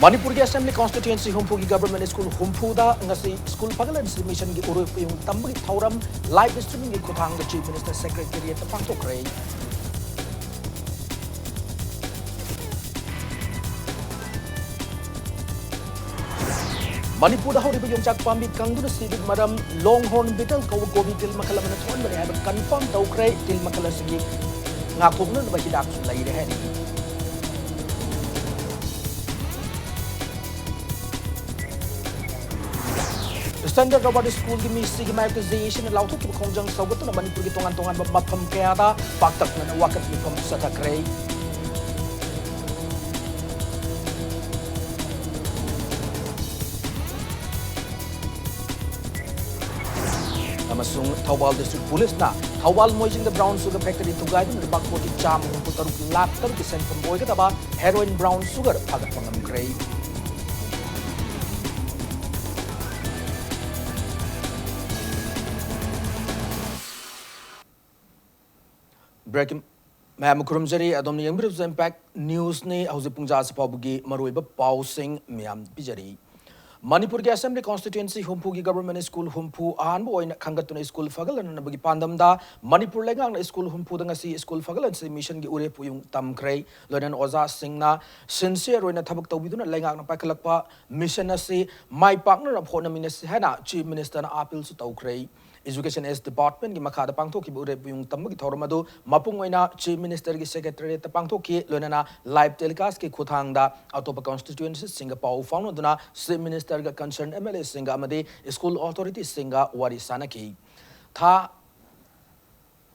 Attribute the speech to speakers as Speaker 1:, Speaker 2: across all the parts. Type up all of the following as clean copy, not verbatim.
Speaker 1: Manipur Assembly constituency humpu government school humpu da ngasi school pagalan mission gi uru yung tambagi thauram live streaming gi kuthang the chief minister secretariat pangtok rei Manipur da hori yung chak pambi kangdu na sibig maram longhorn bitang kaw gobi til makala man thon bari have confirm taw kray til makala sigi ngakok na ba hidak sulai re hani Standard Robert School gi misi gi marketization na lauto ki khongjang sagot na Manipur gi tongan mapam kaya da paktak na wakat ni pam sa takray amasung Thawal District Police na Thawal moijing the brown sugar factory tugay na bak 40 cham putaruk latar ki sen from boy ka heroin brown sugar pagat pangam gray Breaking Ma'am Kurumjari Adom Yang Bridge Impact News ni Hausi Pungja Sapabugi Maruiba Pausing Miam Bijari Manipur Assembly constituency Humpu government school Humpu Anbo in Kangatuna school Fagal and Nabagi Pandamda Manipur Legang school Humpu Dangasi school Fagal and mission gi Ure Puyung Tam Kray Lodan Oza Singna sincere when a Tabak Tawiduna Legang Pakalapa mission asi my partner of Hona Minister Hana Chief Minister Apil Sutau Kray Education as Department gi makada pangthoki ure yung tamagi thormadu mapung oina Chief Minister gi Secretary ta pangthoki lonana live telecast ki khuthang da atopa constituency Singapore found duna Chief Minister ga concerned MLA singa amade school authority singa wari sanaki tha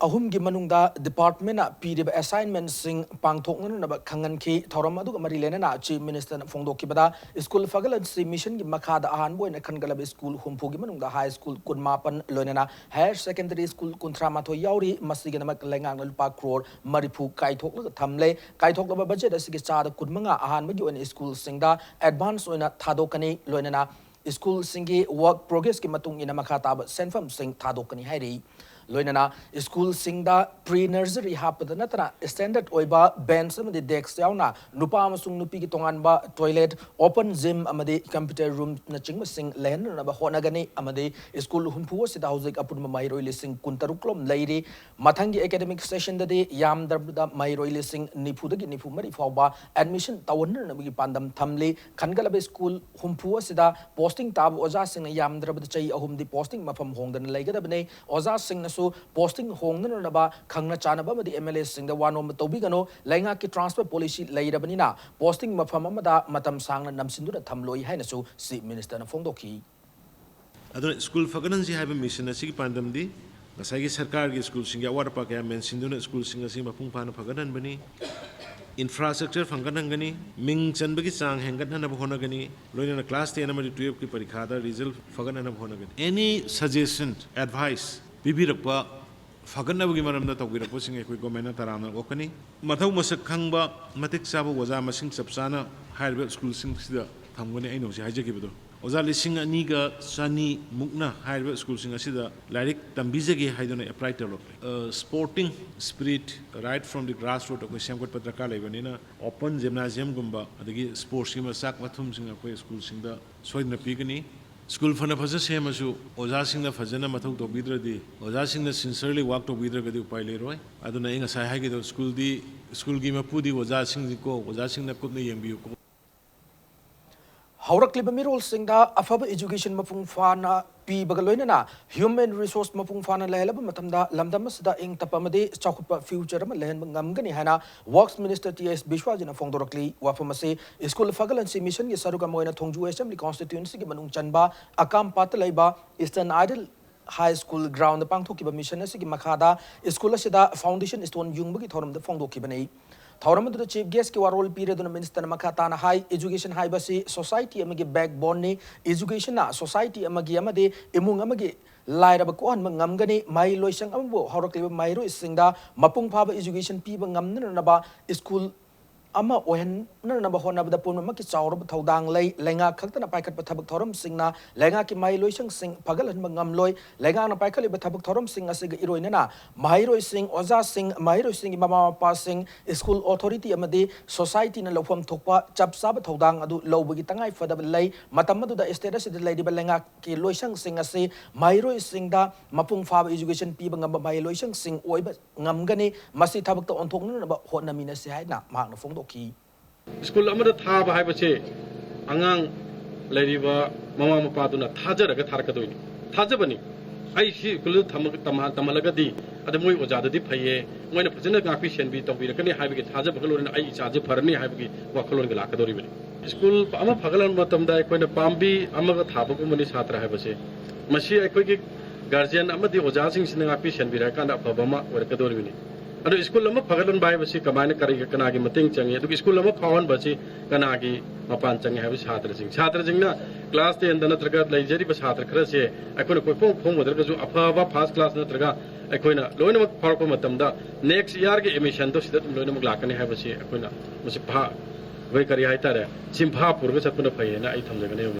Speaker 1: ahum gi manungda department na pdb assignment sing pangthok na ba khangan ki thoram adu mari lena na Chief Minister na phongdok ki bada school fagalan si mission gi makada ahan boy na khangalab school humpu gi manungda high school kunmapan loina higher secondary school kuntrama tho yauri masigi na lengang na lupa crore maripu kaithok la thamle kaithok la budget asigi cha da kunmanga ahan magi on school singda advance oina thadokani loina na school singi work progress ki matung ina makata senfam sing thadokani hairi Loinana school singda pre-nursery hapda natana standard oiba bench amadi desk yauna nupa amasung nupi ki tonganba toilet open gym amadi computer room na chingma sing len na ba honagani amadi school humpu sida hauzik apun mairoi lising kuntaruklom leiri mathangi academic session dadi yam darbuda mairoi lising nipudagi nipu mari fawba admission tawon na bi pandam thamli khangalabe school humpu sida posting tab oja sing yam darbuda chai ahum di posting mafam hongdan leigadabne oja sing so posting hong na ba khangna chana ba madi MLA sing the one of tobi gano lainga ki transfer policy leirabani na posting mafam amada matam sang na namsindu na thamloi haina so si minister na phongdoki
Speaker 2: aduna school faganan si have mission asi ki pandam di ngasai gi sarkar gi school sing ya war pa kaya mensindu na school sing asi mapung pana faganan bani infrastructure fanganan gani ming chan bagi sang hengan na bhona gani loina na class 10 amadi 12 ki parikha da result faganan na bhona gani any suggestion advice bibirakpa faganabagi maramda tawbirakpa sing ekoi government taramna okani mathau masak khangba matik saba waja masing sapsana higher school sing sida thamgani aino si hajaki oja lising ani ga sani mukna higher school sing asida larik tambijagi haidona apply develop sporting spirit right from the grassroots ko semkot patraka lebanina open gymnasium gumba adagi sports gi masak mathum sing ko school sing da soidna pigani School fana faza semasu oja singna fazana mathau to bidradi oja singna sincerely work to bidragadi upai le roi aduna inga sai hagi do school gi mapudi oja sing ko oja singna kupna yembiu ko
Speaker 1: Haurak mirol singda afaba education mapung fana pi bagaloina na human resource mapung fana lehelaba matamda lamdam sida ing tapamade chakupa future ma lehen ngamgani hana works minister TS Bishwajina phongdorakli wafamase school fagalan si mission gi saruga moina thongju assembly constituency gi manung chanba akam patlaiba eastern idol high school ground pangthoki ba mission asi gi makhada school asida foundation stone yungba gi thoram da phongdoki banei Thauram the chief guest ki warol period na minister makatana high education high basi society amagi backbone ni education na society amagi amade imung amagi laira ba ko an ngamgani mai loisang ambo haurak liba mai ro isingda mapung phaba education pi ba ngamna na ba school ama ohen na ba hona da pun ma ki chawr ba thodang lei lenga khakta na paikat ba thabak thoram singna lenga ki mai loisang sing pagalan mangam loi lenga na paikali ba thabak thoram sing asig iroina na mai roi sing oza sing mai roi sing mama pa sing school authority amadi society na lofam thokpa chap sa ba thodang adu lobagi tangai fada lei matam adu da status de lei di ba lenga ki loisang sing ase mai roi sing da mapung fa education pi ba ngam mai loisang sing oi ba ngam gani masi thabak to onthok na ba hona mina se hai na mak na phong
Speaker 3: School amada tha ba hai bache angang leriba mama mapa tuna thajar ga thar ka doini thajabani ai si kulu tamalaga di ada moi oja da di phaye moi na phajana ga pi sen bi to bi ka ni hai bi thajab kalor na ai cha je pharni hai bi wa kalor ga la ka dori bani school ama phagalan matam da koi na pambi ama ga tha ba ko mani satra hai bache masi ai koi ki guardian amadi oja sing sin ga pi sen bi ra ka na phaba ma wa ka dori bani adu school lama phagalan bai basi kamane kari kana gi mating changi adu school lama phawan basi kana gi mapan changi ha chhatra jing na class 10 dana traga laijeri ba chhatra khara se akona koi phong modar ga ju aphaba first class na traga akoina loina mak pharpa matam da next year ge emission to sida loina mak lakani ha basi akoina musi pha wai kari hai tare simpha pur ga chapna phai na ai thamja ga ne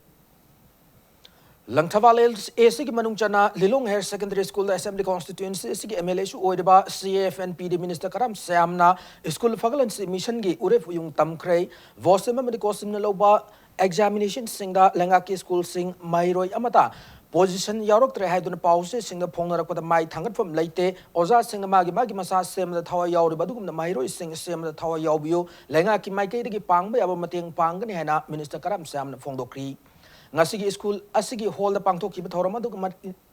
Speaker 1: Langthawal AC ki manung chana Lilong Higher Secondary School Assembly Constituency ki MLA shu oidba CFNPD Minister Karam Samna School Fagalan mission gi uref yung tamkrei vosema medical sim na loba examination singda lenga ki school sing mairoi amata position yarok tre haidun pause singda phongna rakpa mai thangat from leite oza singda magi masa sem da thawa yawri badugum na mairoi sing sem da thawa yawbiu lenga ki mai kai gi pangba yaba mateng pangani hena Minister Karam Samna phongdokri ngasigi school asigi hall da pangthok ki thorama du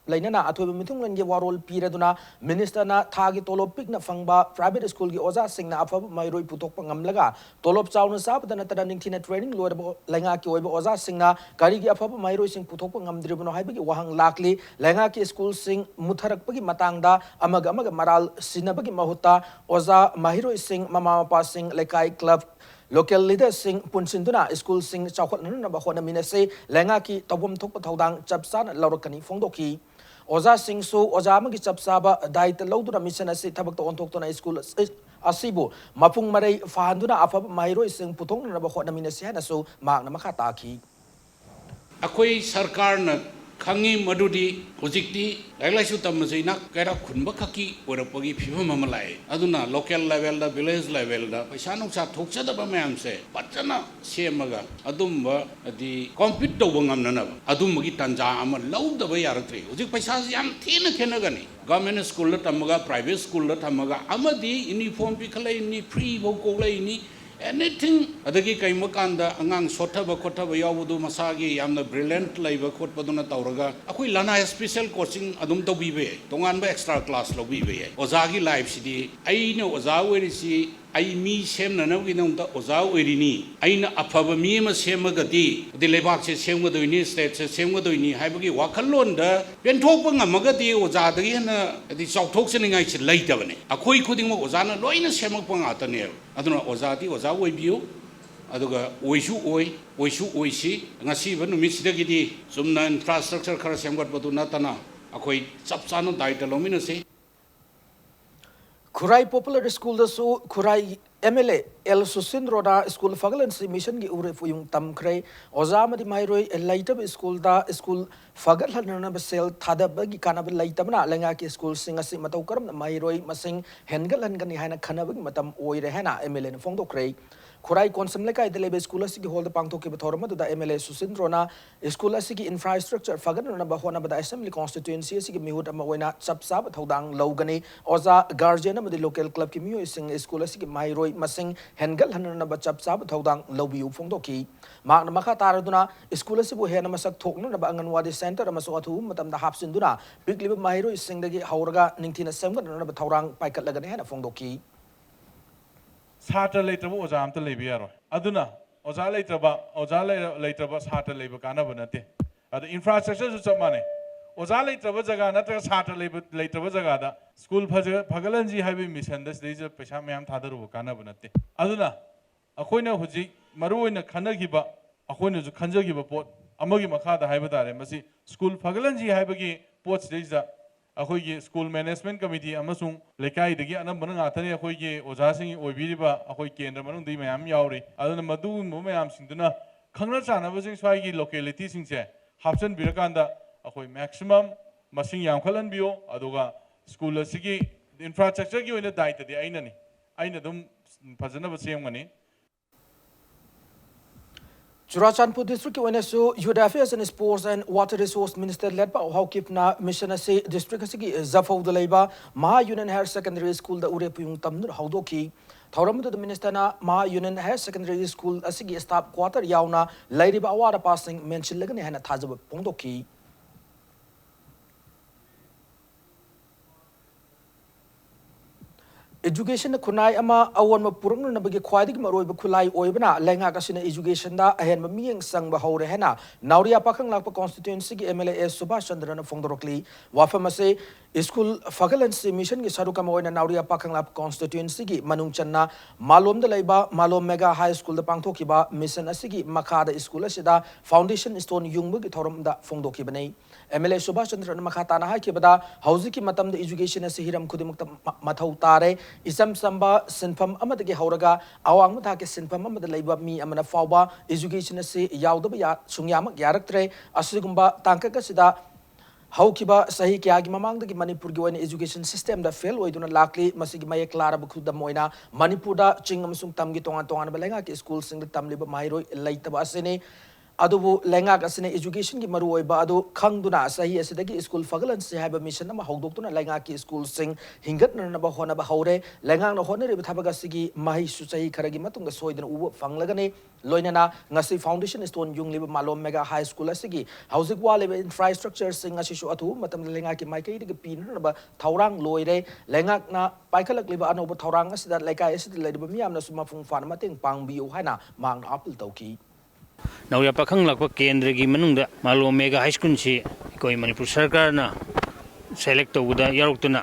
Speaker 1: lainana athoiba mithung nge warol piraduna minister na thagi tolop pik na fangba private school gi oza singna afa mairoi putok pangam laga tolop chawna sab da na tada ningthina training lor lenga ki oiba oza singna kari gi afa mairoi sing putok pangam dribuno haiba gi wahang lakli lenga ki school sing mutharak pagi matangda amaga maral sinabagi mahuta oza mahiroi sing mama mapa sing lekai club local leaders sing punsinduna school sing chawkhat na ba khona minase lenga ki tawum thok pathodang chapsan laurokani phongdoki oza sing so oza magi chapsaba dait lodura mission ase thabak to onthok to na school asibu mapung marai fahanduna afa mairo sing puthong na ba khona minase na so mak na makha ta ki
Speaker 4: akoi sarkar na khangi madudi hojikti lailaisu tamjina kaira khunba khaki orapagi phibam amalai aduna local level da village level da paisa nungsa thokchada ba mayam se pachana semaga adumba adi compete tawba ngamnana adumgi tanja ama lauda ba yaratri hojik paisa yam thina khenagani government school la tamaga private school la tamaga amadi uniform pi khalai ni free bo ko lai ni anything adagi kaima kanda angang sothaba khothaba yawudu masagi yamna brilliant laiba khotpaduna tawraga akoi lana special coaching adum tawbibe tongan ba extra class lobibe ozagi life sidi aina oza werisi ai mi semna na gi nong ta oza werini aina afaba mi ma semagadi de lebak se semgadoini state se semgadoini haibagi wakhallon da penthokpa ngamagadi oza dagi na adi chawthok seningai se leitabane akoi khuding ma oza na loina semakpa ngatane aduna oza di oza oibiu aduga oisu oisi ngasi ba numit sidagidi sumna infrastructure khara semgat badu natana akoi chapchano daita lomina se
Speaker 1: Kurai Popular School da su Kurai MLA El Susin Roda School Fagalan si mission gi ure fuyung tamkrai ozama di mairoi laita school da school fagal na ba sel thada ba gi kana ba laita na lenga ki school singa si matau karam na mairoi masing hengal han gani haina khana ba gi matam oi re hana MLA na phongdo krai Kurai konsam lekai de lebe school asigi hold the pangto ke bathorma da MLA Susin Rona school asigi infrastructure fagal na ba hona ba da assembly constituency asigi mihut ama oina chapsa ba thodang logani oza guardian ama de local club ki miyo sing school asigi mairoi masing hengal hanna ba chapsa ba thodang lobiu phongdoki mak na makha taraduna school asibu hena masak thokna na ba anganwadi center ama so athu matam da hapsinduna bigli ba mairoi sing dagi hauraga ningthina semga na ba thorang paikat lagani hena phongdoki
Speaker 5: Sata later was am to Libya. Aduna, Oza later was Sata labor canabonate. At the infrastructure is some money. Oza later was a ganata Sata later was a gada. School Pagalanji having misunderstood the Peshamayam Tadaru canabonate. Aduna, Aquina Huji, Maru in a Kanagiba, Aquina to Kanjagiba port, Amagi Makada Hibadare, Masi, School Pagalanji Hibagi, ports days ꯑꯩꯈꯣꯏꯒꯤ school management committee ꯑꯃꯁꯨꯡ ꯂꯩꯀꯥꯏꯗꯒꯤ ꯑꯅꯝꯕꯅ ꯉꯥꯛꯇꯅꯤ ꯑꯩꯈꯣꯏꯒꯤ ꯑꯣꯖꯥꯁꯤꯡ ꯑꯣꯏꯕꯤꯔꯤꯕ ꯑꯩꯈꯣꯏ ꯀꯦꯟꯗ꯭ꯔ ꯃꯅꯨꯡꯗꯒꯤ ꯃꯌꯥꯝ ꯌꯥꯎꯔꯤ ꯑꯗꯨꯅ ꯃꯗꯨꯒꯨꯝꯕ ꯃꯌꯥꯝꯁꯤꯡꯗꯨꯅ ꯈꯪꯅ ꯆꯥꯟꯅꯕꯁꯤꯡ ꯁ꯭ꯋꯥꯏꯒꯤ ꯂꯣꯀꯦꯂꯤꯇꯤꯁꯤꯡꯁꯦ ꯍꯥꯞꯆꯤꯟꯕꯤꯔꯀꯥꯟꯗ ꯑꯩꯈꯣꯏ ꯃꯦꯛꯁꯤꯃꯝ ꯃꯁꯤꯡ ꯌꯥꯝꯈꯠꯍꯟꯕꯤꯌꯣ ꯑꯗꯨꯒ ꯁ꯭ꯀꯨꯜ ꯑꯁꯤꯒꯤ ꯏꯟꯐ꯭ꯔꯥꯁ꯭ꯇ꯭ꯔꯛꯆꯔꯒꯤ ꯑꯣꯏꯅ ꯗꯥꯏꯇꯗꯤ ꯑꯩꯅ ꯑꯗꯨꯝ ꯐꯖꯅꯕ ꯁꯦꯝꯒꯅꯤ
Speaker 1: Churachandpur district ki wena su Youth Affairs and Sports and Water Resource Minister led by Haukipna mission ase district asigi Zafau da leiba Maha Union Higher Secondary School da ure puyung tamnur haudoki Thauram da minister na Maha Union Higher Secondary School asigi staff quarter yauna lairiba awara passing mention lagani hana thajab pongdoki Education kunai ama awan ma purung na bagi khwadi ki maroi ba khulai oibna lenga kasina education da ahen ma mieng sang ba hore hena nauria pakhang lakpa constituency ki MLA Subhash Chandra na fongdorokli wafam ase school fagalancy mission ki saru kama oina nauria pakhang lap constituency ki manung channa malom da leiba malom mega high school da pangthoki ba mission asigi makha da school asida foundation stone yungbu ki thoram da fongdoki banai MLA Subhash Chandra na makha tana ha ki bada hauzi ki matam da education ase hiram khudimuk mathau tare Isam samba sinfam amadagi hauraga awang muthake sinfam amada leiba mi amana fawba education ase yaudaba ya sungyama yaraktre asigumba tankaka sida haukiba sahi kyagi mamangdagi Manipur gi oina education system da fail oiduna lakli masigi maye clara bukhuda moina Manipur da ching amasung tamgi tongan tongan balenga ki school sing da tamliba mairoi leitaba asene adubu lenga kasine education ki maru oiba adu khangduna sahi asidagi school fagalan se haiba mission ama haudoktuna lenga ki school sing hingat na ba hona ba haure lenga na hone re thabaga sigi mahi su sahi kharagi matunga soidana ubu fanglagane loinana ngasi foundation stone yung liba malom mega high school asigi housing wall infrastructure sing asi su atu matam lenga ki mai kai dige pin na ba thaurang loire lenga na paikhalak liba anoba thaurang asida lekai asida leiba miyam na suma fung fan mateng pangbiu haina mang apil tauki
Speaker 6: Nauya pakhang lakpa kendra gi manungda malo mega high school si koi Manipur sarkar na select tawuda yaruktuna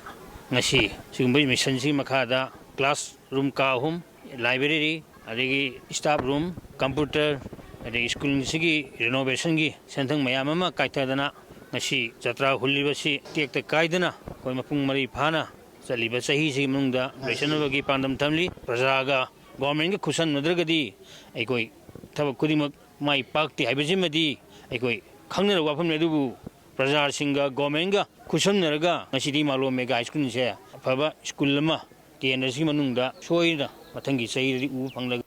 Speaker 6: ngasi sigumbai mission si makhada classroom ka hum library adegi staff room computer adegi school sigi renovation gi senthang mayam ama kaithadana ngasi jatra hulibasi tekta kaidana koi mapung mari phana chaliba sahi si manungda resenaba gi pandam thamli prajaga government gi khusan nadragadi ai koi thaba kudimak mai pakti haibajimadi aikoi khangnara wafam ledubu prajar singa government ga kusamnaraga ngasidi malo mega school se afaba school lama TNC manungda soina mathangi sairi u phangla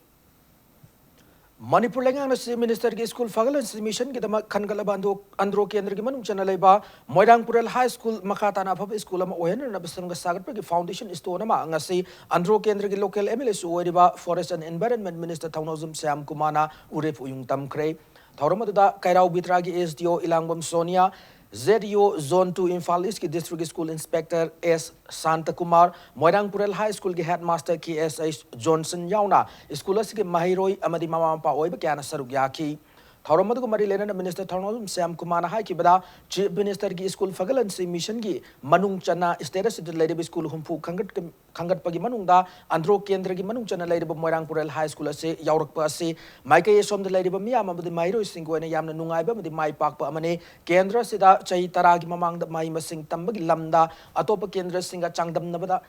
Speaker 1: Manipur lengang na si Minister ki School Fagalan mission ki dama khangalaba andro kendra ki manung chana leiba Moirangpurel High School makata na phab school ama ohen na basam ga sagat ki foundation stone ama ngasi andro kendra ki local MLA su oiriba Forest and Environment Minister Thaunozum Syam Kumana urep uyung tamkre thauram da kairau bitra ki SDO Ilangbam Sonia ZDO Zone 2 Imphal East ki District School Inspector S. Santa Kumar, Moirangpurel High School ki Headmaster KSH Johnson yauna, school asigi mahiroi amadi mama pa oiba kyana sarug yaki. Thauramadu mari lena Minister Thaunozum Syam Kumana hai ki bada Chief Minister ki school fagalan si mission ki manung chana status de lady school humpu khangat pagi manung da andro kendra ki manung chana lady Moirangpurel High School ase yaurak pa ase maika yesom de lady miyam amadi mairo singko ena yamna nungai ba amadi mai pak pa amane kendra sida chai tara ki mamang da mai masing tambagi lamda atopa kendra singa changdam na bada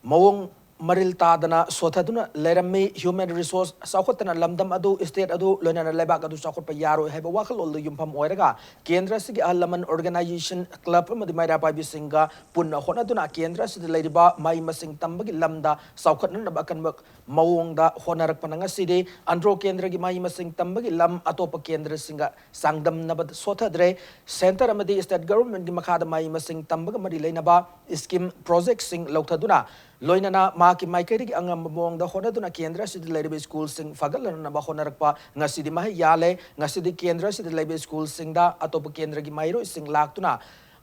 Speaker 1: mawong Maril Tadana Sothaduna Lerami Human Resource Sakotana Lamdam Adu State Adu Lona Lebak Adu Sakot Payaro have a wakal Yumpam Oirega Kendra Sigi Alaman Organization Club Madimaira Babi Singa Puna Honaduna Kendra Sidi Ladyba Mai Masing Tambagi Lamda Sakotana Bakanbak Mawong da Honarak Pananga City Andro Kendra Mai Masing Tambagi Lam Atopa Kendra Singa Sangdam Nabat Sothadre Center Amadi State Government Gimakada Mai Masing Tambaga Marilenaba Scheme Project Sing Lautaduna Loinana Maki Maikeri Angam Mong the Honaduna Kendra City Lady School Sing Fagalan Bahonarakpa Nasidi Mahi Yale Nasidi Kendra City Lady School Sing da Atopa Kendra Gimairo Sing Laktuna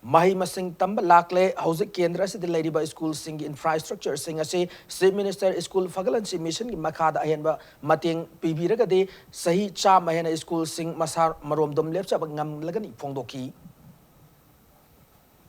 Speaker 1: Mahima Sing Tamba Lakle House Kendra City Lady by School Sing Infrastructure Sing Ase State Minister School Fagalan Si Mission Makada Ayanba Mating Pibiragade Sahi Cha Mahena School Sing Masar Marom Dom Lepcha Ngam Lagani Fongdoki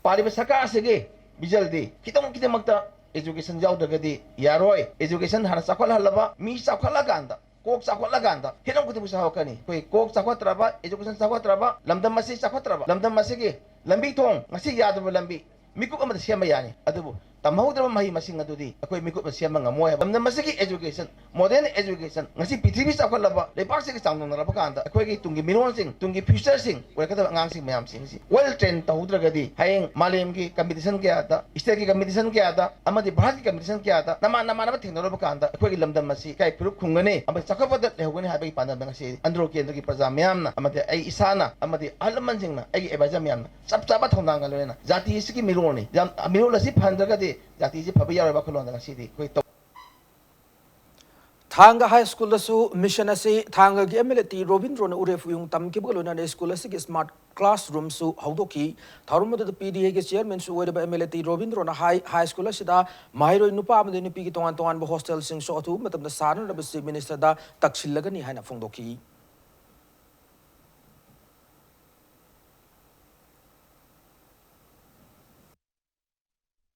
Speaker 7: Pari Saka Sege Bijaldi kita magta education jaw dagadi yaroi education hana sakol halaba mi sakol laganda kok sakol laganda hinam kutu sa hakani koi kok sakol traba education sakol traba lamdam masi sakol traba lamdam masi ge lambi thong ngasi yadu lambi ꯃꯤꯀꯨꯞ ꯑꯃꯗ ꯁꯦꯝꯕ ꯌꯥꯅꯤ ꯑꯗꯨꯕꯨ ꯇꯝꯍꯧꯗ꯭ꯔꯕ ꯃꯍꯩ ꯃꯁꯤꯡ ꯑꯗꯨꯗꯤ ꯑꯩꯈꯣꯏ ꯃꯤꯀꯨꯞꯅ ꯁꯦꯝꯕ ꯉꯝꯃꯣꯏ ꯍꯥꯏꯕ ꯃꯁꯤꯒꯤ एजुकेशन मॉडर्न एजुकेशन ngasi पृथ्वी चाखलबा लेपाक्सिग चांगनरबा कांदा अखोइगी तुंगी मिरोनसिंग तुंगी फ्यूचरसिंग ओरकदा अंगांसिंग मयामसिंग सि वेल ट्रेन तहुद्रगदी हायेंग मालेमगी कंपटीशन के आता स्टेट की कंपटीशन के आता अमदि भारत की कंपटीशन के आता नमा नमा नमा थिंगनरबा कांदा अखोइगी लमदम मसि काई पुरुक खुंगने अमदि चाखबद लेहगने हाबी पांदम ngasi अंद्रो केंद्र की प्रजा मयामना अमदि आई इसाना अमदि अहलमनसिंगना आई एबाजा मयामना सब चाबा थौनांग लेना जाति इसकी मिरोनी मिरोल असि फंदरगदी जाति से फबि यारबा खलोंदा ngasi di कोई
Speaker 1: थांगा हाई स्कूल मिशन से थांगा की एमएलए रोबिंद्रो ने उरे फुयुंग तम की बगलोना स्कूल से स्मार्ट क्लासरूम सु हौदोकी थारुम मद पीडीए के चेयरमैन सु ओइबा एमएलए रोबिंद्रो ना हाई स्कूल सिदा माहिरोय नुपा अमदे नुपी की तोंगान तोंगान हॉस्टल सिंग सो अथु मतम सारन रबसी मिनिस्टर दा तकसिलगनी हाइना फोंदोकी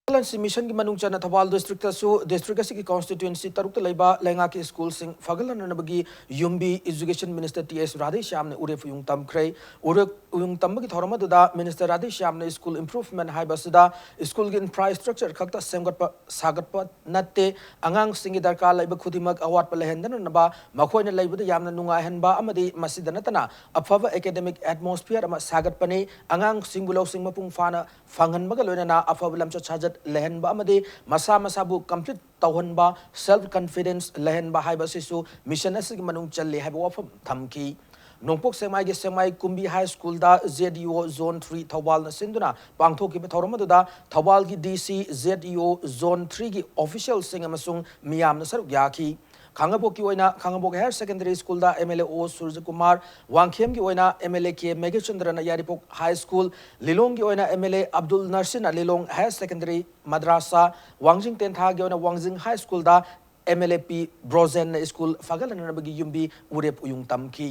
Speaker 1: मिशन की मनुंग चना थवाल डिस्ट्रिक्ट की कॉन्स्टिट्यूएंसी तरुक लेबा लेंगा के स्कूल सिंह फगलनबगी युम्बी एजुकेशन मिनिस्टर टीएस राधेश्याम ने उरे फुयुंग तमख्रे उयुंग तमबगी थौरमदुदा मिनिस्टर राधेश्याम ने स्कूल इंप्रूवमेंट हाइबसदा स्कूल की इंफ्रास्ट्रक्चर खक्ता सेमगतपा सागतपा नत्ते अंगांग सिंगी दरकार लेबा खुदिमक अवाटपा लेहंदनबा मखोइना लेबदा यामना नुंगाइहनबा अमदि मसिदा नतना अफब एकेडमिक एटमॉस्फियर अमा सागतपने अंगांग सिंगु लौसिंग मपुंग फाना फंगनबगा लोइना अफब लमचो छाजत लहनबा अमदि मसा मसाबु कंप्लीट तौहनबा सेल्फ कॉन्फिडेंस लहनबा हाइबसिसु मिशन असि मनुंग चल्ले हाइबा वफम थमकी नोंपोक सेमाई के सेमाई कुंबी हाई स्कूल दा जेडीओ जोन 3 थौबाल न सिंदुना पांगथोकी थौरमदुदा थौबाल की डीसी जेडीओ जोन 3 की ऑफिशियल सिंग अमसुंग मियाम न सरुक याखी खांगबोक की ओइना खांगबोक हायर सेकेंडरी स्कूल दा एमएलए ओ सूर्य कुमार वांगखेम की ओइना MLA K Meghachandra Yairipok high school Lilong की ओइना MLA Abdul Nasir Lilong higher secondary मद्रासा वांगजिंग तेंथा की ओइना वांगजिंग हाई स्कूल दा एमएलए पी ब्रोजेन स्कूल फगलनबगी युम्बी उरेप उयुंग तमकी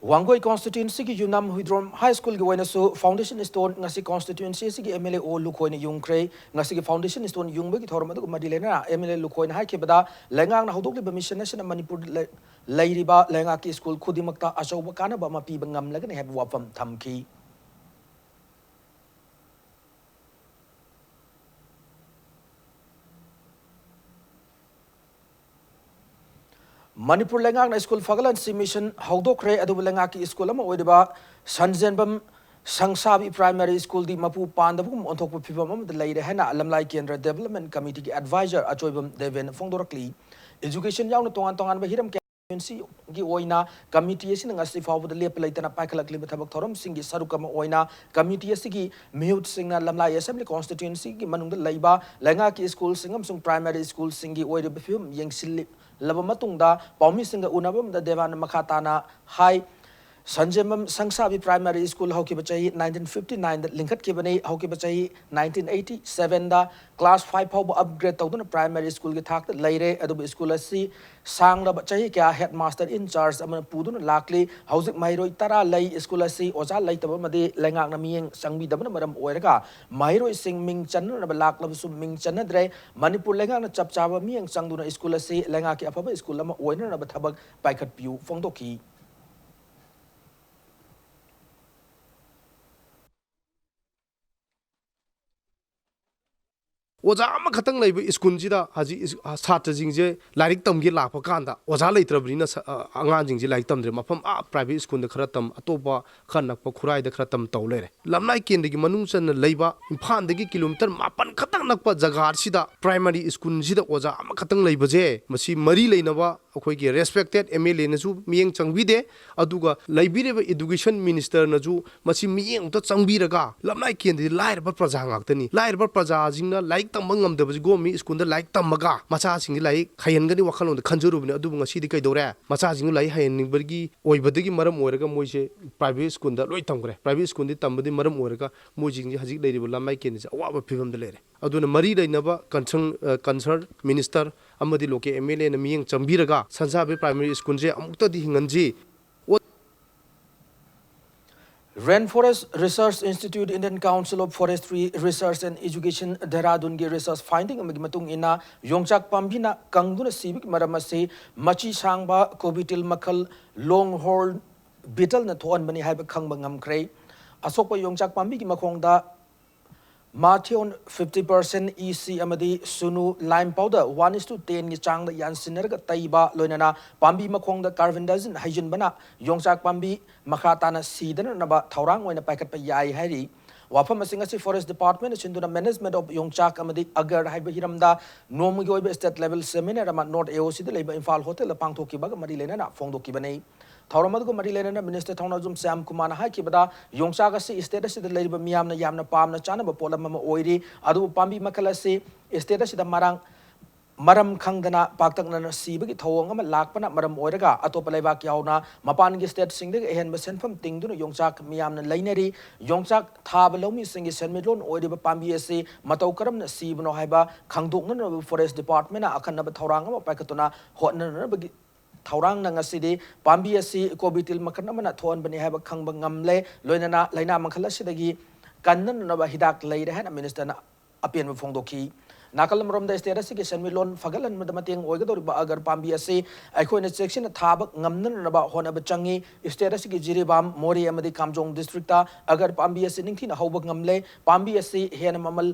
Speaker 1: वांगोई कॉन्स्टिट्यूएंसी की यूनाम हुइद्रोम हाई स्कूल की वैनसु फाउंडेशन स्टोन ngasi कॉन्स्टिट्यूएंसी की एमएलए ओ लुखोइन युंगख्रे ngasi की फाउंडेशन स्टोन युंगबगी थोरमदु मदिलेना एमएलए लुखोइन हाइकेबदा लेंगांग ना हौदोकलिबा मिशन नेशन मणिपुर लैरिबा लेंगा की स्कूल खुदिमक्ता अचौबा कानबा मपीबा ngamlagani heb wafam thamki Manipur लेंगांग स्कूल फगलन सी मिशन हौदोखरे अदुब लेंगा की स्कूल अमा ओइदबा संजेनबम संसाबी प्राइमरी स्कूल दी मपू पांदबुम ओंथोकपु फिबम अमद लैरे हेना लमलाई केंद्र डेवलपमेंट कमिटी की एडवाइजर अचोइबम देवेन फोंदोरकली एजुकेशन याउन तोंगान तोंगान हिरम की ओइना कमिटी असिन ngasi फावबद लेप लैतना पाइखलकलिब थबक थोरम सिंगी सरुकम ओइना कमिटी असिगी मिहुत सिंगना लमलाई असेंबली कॉन्स्टिट्यूएंसी की मनुंग लैबा लेंगा की स्कूल सिंगम सुंग प्राइमरी स्कूल सिंगी ओइरब फिल्म यंगसिल लबा मतुंगदा पाउमी सिंग उनबम द देवान मखाताना high Sanjemam Sangsabi Primary School Hockey Bachahi 1959 that Linkat Kibani Hockey Bachahi 1987 da class 5 Hobo upgrade to primary school get hacked later Adobe School C Sang the Bachahi Kya headmaster in charge Aman Pudun Lakli Housing Mairo Tara Lay School C Oza later Madi Lengang Naming Sangbi Dabana Madam Oerga Mairo sing Ming Chan Lak Lavsum Ming Chanadre Manipur Lengang Chapchava Ming Sangduna School C Lengaki Apapa School Lama Oiner Abatabak Baikat Pew Fongdoki.
Speaker 8: ओजा खतंग लेब school हजी छात्र जिंजे like तमगे लाप कांदा ओजा लेत्रबनिना आंगां जिंजे like तमद्रे मफम private school खरा तम अतोप खर नकप खुराई खरा तम तौ लेरे लमनाई केंद्र की मनुंग चन लेबा इम्फाल दगी किलोमीटर 9 खतंग नकप जगह सिदा प्राइमरी स्कूल सिदा ओजा खतंग लेबजे मसी मरी लेनबा अखोइगे रेस्पेक्टेड एमएलए नजु मियेंग चंगबिदे अदुगा लेबिरेबा एजुकेशन मिनिस्टर नजु मसी मियेंग त चंगबिरगा लमनाई केंद्र लाइरबा प्रजा गाक्तनी लाइरबा प्रजा जिंगना लाइक तमंगमदबज गोमी स्कूल लाइक तमगा मचा सिंग लाइक हायनगनी वखलोंद खंजरुबने अदुबु ngasi कैदौरे मचा सिंग लाइक हायनिंगबरगी ओइबदगी मरम ओइरगा मोइसे प्राइवेट स्कूल दा लोइ तमग्रे प्राइवेट स्कूल दि तमबदि मरम ओइरगा मोइजिंग हजिक लेरिबो लमनाई केंद्र अवाबा फिबम द लेरे अदुना मरी लेनबा कंसर्न मिनिस्टर अमदि लोके एमएलए न मियेंग चंबिरगा संसाबे primary school J अमुक्तदि हिंगनजी
Speaker 1: Rainforest Research Institute Indian Council of Forestry Research and Education Dehradun gi research finding amagi matung ina yongchak pambina kangduna sibik maramase machi sangba cobitil makal longhorn beetle na thon bani haiba khangba ngamkre asokpa yongchak pambi gi makhongda Mathion 50% EC amadi sunu lime powder 1:10 gi chang da yan sinerga taiba loinana pambi makhong da carbon dioxide hydrogen bana yongchak pambi makata na sidana naba thaurang oina paikat pa yai hairi wafam asing asi forest department sinduna management of yongchak amadi agar haiba hiramda nomugi oiba state level seminar ama north AOC da leiba Imphal hotel la pangthoki baga mari lena na phongdoki banei Thauramadu Mari Lena Minister Taunazum Sam Kumana Hakibada, Yongchagasi, status the labor Miamna Yamna Pamna Chanaba Polamama Oiri, Adu Pambi Makalasi, status the Maram Kangdana, Paktan Sibiki Tawangam, Lakpana, Maram Oirega, Atopaleva Kiauna, Mapangi State Singing, and Basen from Tingdun, Yongchak, Miamna Laineri, Yongchak, Tabalomi Singing Senmidlon, Oiriba Pambi, Matokaram, Sibno Haiba, Kangdung Forest Department, Akanaba Tauranga, Pakatuna, Hotner. Thaurang na ngasidi pambi asi cobitil makan mana thon bani haba khangba ngamle loinana laina makhala sidagi kannan na ba hidak leire han minister na apian phongdoki nakalam rom da status ki senmilon fagalan madamating oigador ba agar pambi asi akhoi na section thabak ngamnan na ba hona ba changi status ki jiribam mori amadi kamjong district ta agar pambi asi ningthi na hawbak ngamle pambi asi hen mamal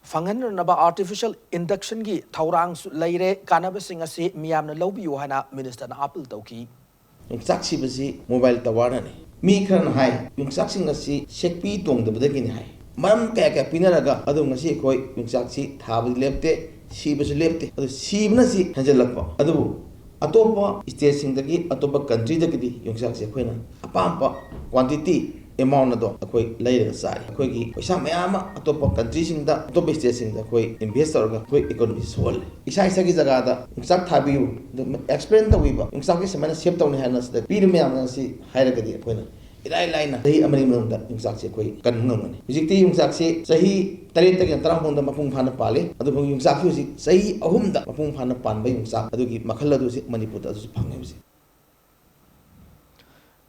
Speaker 1: Fangan naba artificial induction gi thaurang laire kanaba singa si miyam na lobby yohana minister na apil tauki
Speaker 7: yung saksi basi mobile tower na ni mi kran hai yung saksi nga si sekpi tong da badagi ni hai maram kaya pinaraga adu nga si koi yung saksi thabad lepte si basi lepte adu si na si hanjalakpa adu atopa state sing dagi atopa country dagi yung saksi koi na apampa quantity amount ado akoi leira sai akoi gi paisa mayama atopa country sing da atopa state sing da akoi investor ga akoi economy sol isa gi jaga da sak thabiu explain da wiba sak gi semana save tawni hanas da pir mayam na si haira ga di akoi na irai laina dai amari mun da sak se akoi kan ngam ni jikti sak se sahi tarit ta tara hon da mapung phana pale adu sak gi sahi ahum da mapung phana pan bai sak adu gi makhal adu si manipur da su phangai si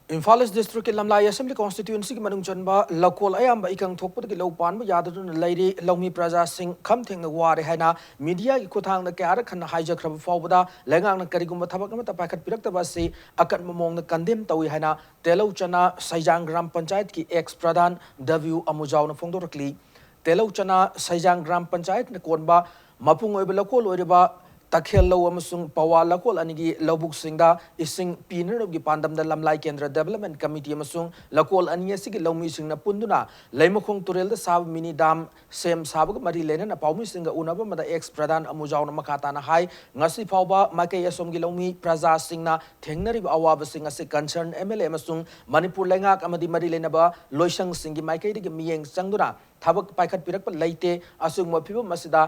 Speaker 1: Imphal District Lamlai Assembly Constituency Manung Chanba, Lokol Ayamba Ikang Tokput Lopan, Yadun Lady Lomi Praza Singh, Kamting the War Hana, Media Kutang the Karakan Hijack Forward, Langang Kariguma Tabakama Packet Piraktabasi, Akat Momong the Kandim Tawi Hana, Telo Chana, Sajang Gram Panchayat ki ex Pradhan, W Amujau Fondorkli, Telo Chana, Sajang Gram Panchayat Nakonba, Mapung Lokol Oriba. Takhel lo amasung pawala ko anigi lobuk singda ising piner gi pandam da lamlai kendra development committee amasung lakol ania sigi lomi sing na punduna leimakhong turel da sab mini dam sem sabag mari lena na pawmi singa unaba mada ex pradhan amujau na makata na hai ngasi phawba makai asom gi lomi praja singna thengnari awab singa se concern MLA amasung Manipur lengak amadi mari lena ba loisang singi makai gi miyeng sangduna ꯊꯕꯛ ꯄꯥꯏꯈꯠꯄꯤꯔꯛꯄ ꯂꯩꯇꯦ ꯑꯁꯤꯒꯨꯝꯕ ꯐꯤꯚꯝ ꯑꯁꯤꯗ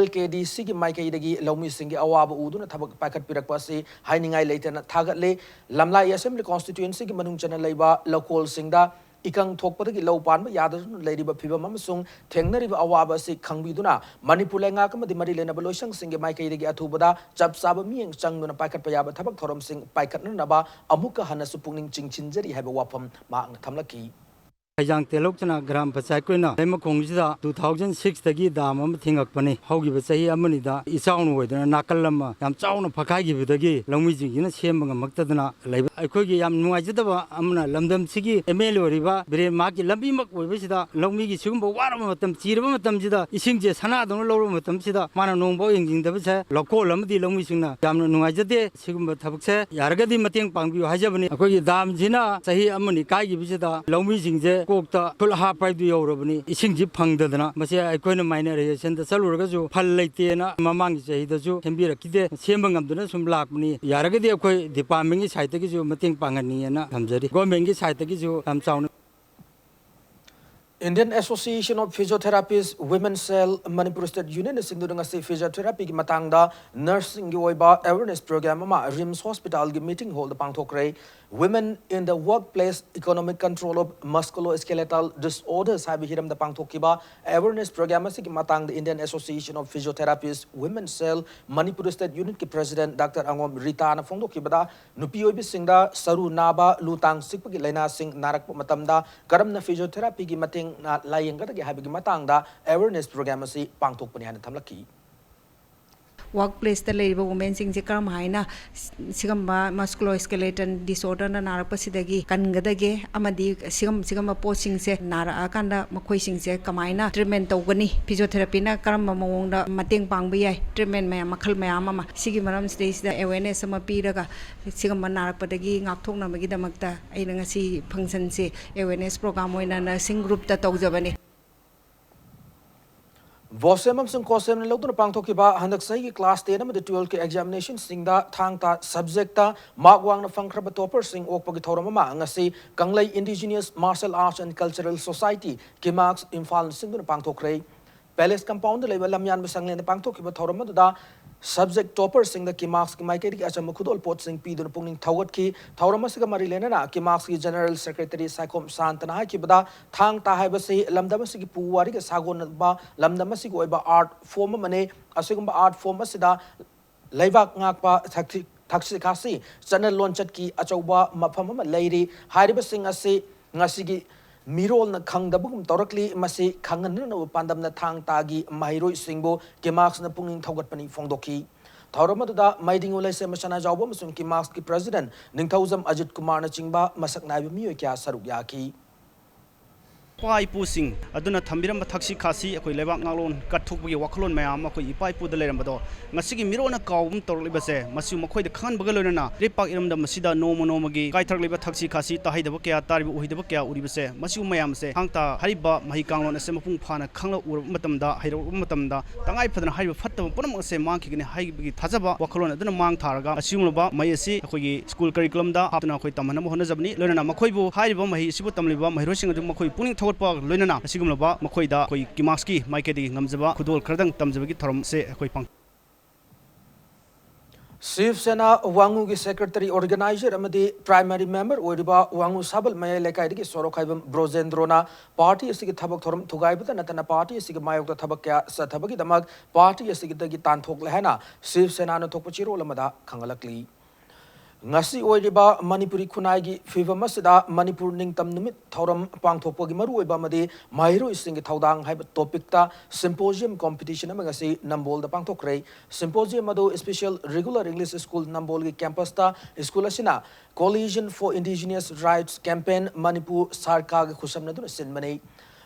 Speaker 1: LKDCꯒꯤ ꯃꯥꯏꯀꯩꯗꯒꯤ ꯂꯧꯃꯤꯁꯤꯡꯒꯤ ꯑꯋꯥꯕ ꯎꯗꯨꯅ ꯊꯕꯛ ꯄꯥꯏꯈꯠꯄꯤꯔꯛꯄ ꯑꯁꯤ ꯍꯥꯏꯅꯤꯡꯉꯥꯏ ꯂꯩꯇꯅ ꯊꯥꯒꯠꯂꯦ ꯂꯝꯂꯥꯏ ꯑꯦꯁꯦꯝꯕ꯭ꯂꯤ ꯀꯣꯟꯁꯇꯤꯇ꯭ꯌꯨꯑꯦꯟꯁꯤꯒꯤ ꯃꯅꯨꯡ ꯆꯟꯅ ꯂꯩꯕ ꯂꯧꯀꯣꯜꯁꯤꯡꯗ ꯏꯀꯪ ꯊꯣꯛꯄꯗꯒꯤ ꯂꯧ ꯄꯥꯟꯕ ꯌꯥꯗꯗꯨꯅ ꯂꯩꯔꯤꯕ ꯐꯤꯚꯝ ꯑꯃꯁꯨꯡ ꯊꯦꯡꯅꯔꯤꯕ ꯑꯋꯥꯕ ꯑꯁꯤ ꯈꯪꯕꯤꯗꯨꯅ ꯃꯅꯤꯄꯨꯔ ꯂꯩꯉꯥꯛ ꯑꯃꯗꯤ ꯃꯔꯤ ꯂꯩꯅꯕ ꯂꯣꯏꯁꯪꯁꯤꯡꯒꯤ ꯃꯥꯏꯀꯩꯗꯒꯤ ꯑꯊꯨꯕꯗ ꯆꯞ ꯆꯥꯕ ꯃꯤꯠꯌꯦꯡ ꯆꯪꯗꯨꯅ ꯄꯥꯏꯈꯠꯄ ꯌꯥꯕ ꯊꯕꯛ ꯊꯧꯔꯝꯁꯤꯡ ꯄꯥꯏꯈꯠꯅꯅꯕ ꯑꯃꯨꯛꯀ ꯍꯟꯅꯁꯨ ꯄꯨꯛꯅꯤꯡ ꯆꯤꯡꯁꯤꯟꯖꯔꯤ ꯍꯥꯏꯕ ꯋꯥꯐꯝ ꯃꯍꯥꯛꯅ ꯊꯝꯂꯛꯈꯤ
Speaker 9: Hajang Telokchana Gram Pachakwina, Lemakongida, 2006 Tagi Dam, Thingakpani, Hogi Sahi Amanida, Isound with Nakalama, Yam Chown Pakagi with the gay, Lomiji, Shemanga Maktadana, Akogi Yam Nuajitava, Amna, Lamdam Sigi, Emilio Riva, Bre Maki Lambimak, Visida, Lomigi Sumba, Waramatam, Chiramatamjida, Isingja, Sanadon, Loromatamsida, Mananombo in the Visa, Lokolam, the Lomisina, Yam Nuajade, Sigumba Tabakse, Yargadi Mating Pangu, Hajabani, Akogi Dam Jina, Sahi Amani, Kagi Visida, Lomiji. Kokta Pulha Paidu Yorobani, Isingji Pangdana, Masia Equina Mineration, the Salurgazu, Palaitena, Mamang Jahidazu, Kambira Kide, Siembangam Dunasum Blackmani, Yaragadi, the Palming is Haitakizu, Mating Pangani, and Hamzari, Gomengi Haitakizu, Sound.
Speaker 1: Indian Association of Physiotherapists Women's Cell Manipur State Union is singdurang asi physiotherapy ki matangda nursing gi oiba awareness program ama RIMS Hospital gi meeting hall da pangthokre Women in the Workplace Economic Control of Musculoskeletal Disorders habi hiram da pangthokiba awareness program asi ki matangda Indian Association of Physiotherapists Women's Cell Manipur State Union ki President Dr. Angom Rita na phongdokibada nupi oibi singda saru naba lutang sikpa gi laina sing narak matamda karamna physiotherapy gi mating na layengada gi habigi matangda awareness program asi pangthokpani hana thamlaki
Speaker 10: workplace the labor women sing karam haina sigamba musculoskeletal disorder na narapa sidagi kangadage amadi sigamba posing se nara akanda makhoi sing se kamaina treatment tawgani physiotherapy na karam mawongda mateng pangba yai treatment mayam makhal mayam ama sigi maram stage da awareness ama piraga sigamba narapadagi ngakthokna magi damakta aina ngasi function se awareness program oina nursing group ta tawjabani
Speaker 1: Vosem amsung kosem na lawduna pangthokiba handak sahi class 10 amadi 12 ki examination singda thangta subject ta magwang na fangkraba topper sing okpagi thorama ngasi Kanglai Indigenous Martial Arts and Cultural Society ki marks Imphal singduna pangthokre Palace compound level lamyan basanglen na pangthokiba thorama da subject topper sing the Kimax ki maikedi ki acham khudol pot sing pi dun pungning thawat ki thawrama siga mari lena na Kimax ki General Secretary Saikom Santana ki bada thang ta hai basi lamdama sigi puwari ke sagon ba lamdama sigi oiba art form mane asigumba art form asida leibak ngakpa thaksi khasi channel launchat ki achauba mafam ma leiri hariba sing ase ngasigi Mirol na khangdabugum torakli masi khangan na pandam na thang tagi mahiroi singbo Kimax na punging thogat pani phongdoki Thauramada Maiding Ulase Masana Jawbam Sung Kimax ki President Ningthauzam Ajit Kumar na chingba masak naibu miyo kya saruk yaki
Speaker 11: Pai pusing aduna thambiram thaksi khasi akoi lebak ngalon kathukgi waklon mayam akoi ipai pu daleram bado ngasigi mirona kawum torlibase masiu makhoi de khan bagalona repak iramda masida nomo nomagi kaithak leba thaksi khasi tahidaba kya tarib uhidaba kya uribase masiu mayam se hangta hariba mahi kanglon ase mapung phana khangla ur matamda hairo matamda tangai phadana hariba fatta punam ase mangkhigini haibigi thajaba waklon aduna mang tharaga asiumloba mai asi akoi school curriculum da hapna akoi tamana mohna jabni lona makhoi bu hariba mahi sibu tamliba mahiro sing adu makhoi puning Loinana, Sigumlaba, Makoida, Kimaski, Maikedi, Namzaba, Kudol Kardang, Tamzabaki Torom, say a quick punk.
Speaker 1: Shiv Sena Wangu ki Secretary Organizer amadi Primary Member Uriba Wangu Sabal Maya Lekaidi Sorokaibam Brozendrona Party Sigi Tabak Torom Tugaibata Natana Party Sigi Mayok Tabaka Satabaki Damag Party Sigi Tantok Lehana Shiv Sena no Topachiro Lamada Kangalakli Ngasi oiriba Manipuri Kunai Fiva Masida Manipur Ningtam Numit Thoram Pangthopogi Maru Ibamadi Mairo Sing Taudang Hype Topic ta Symposium Competition Amagasi Nambol the Pangtokre Symposium Mado Special Regular English School Nambolgi Campus ta School Asina Coalition for Indigenous Rights Campaign Manipur Sarkag Kusamnadu Sinmane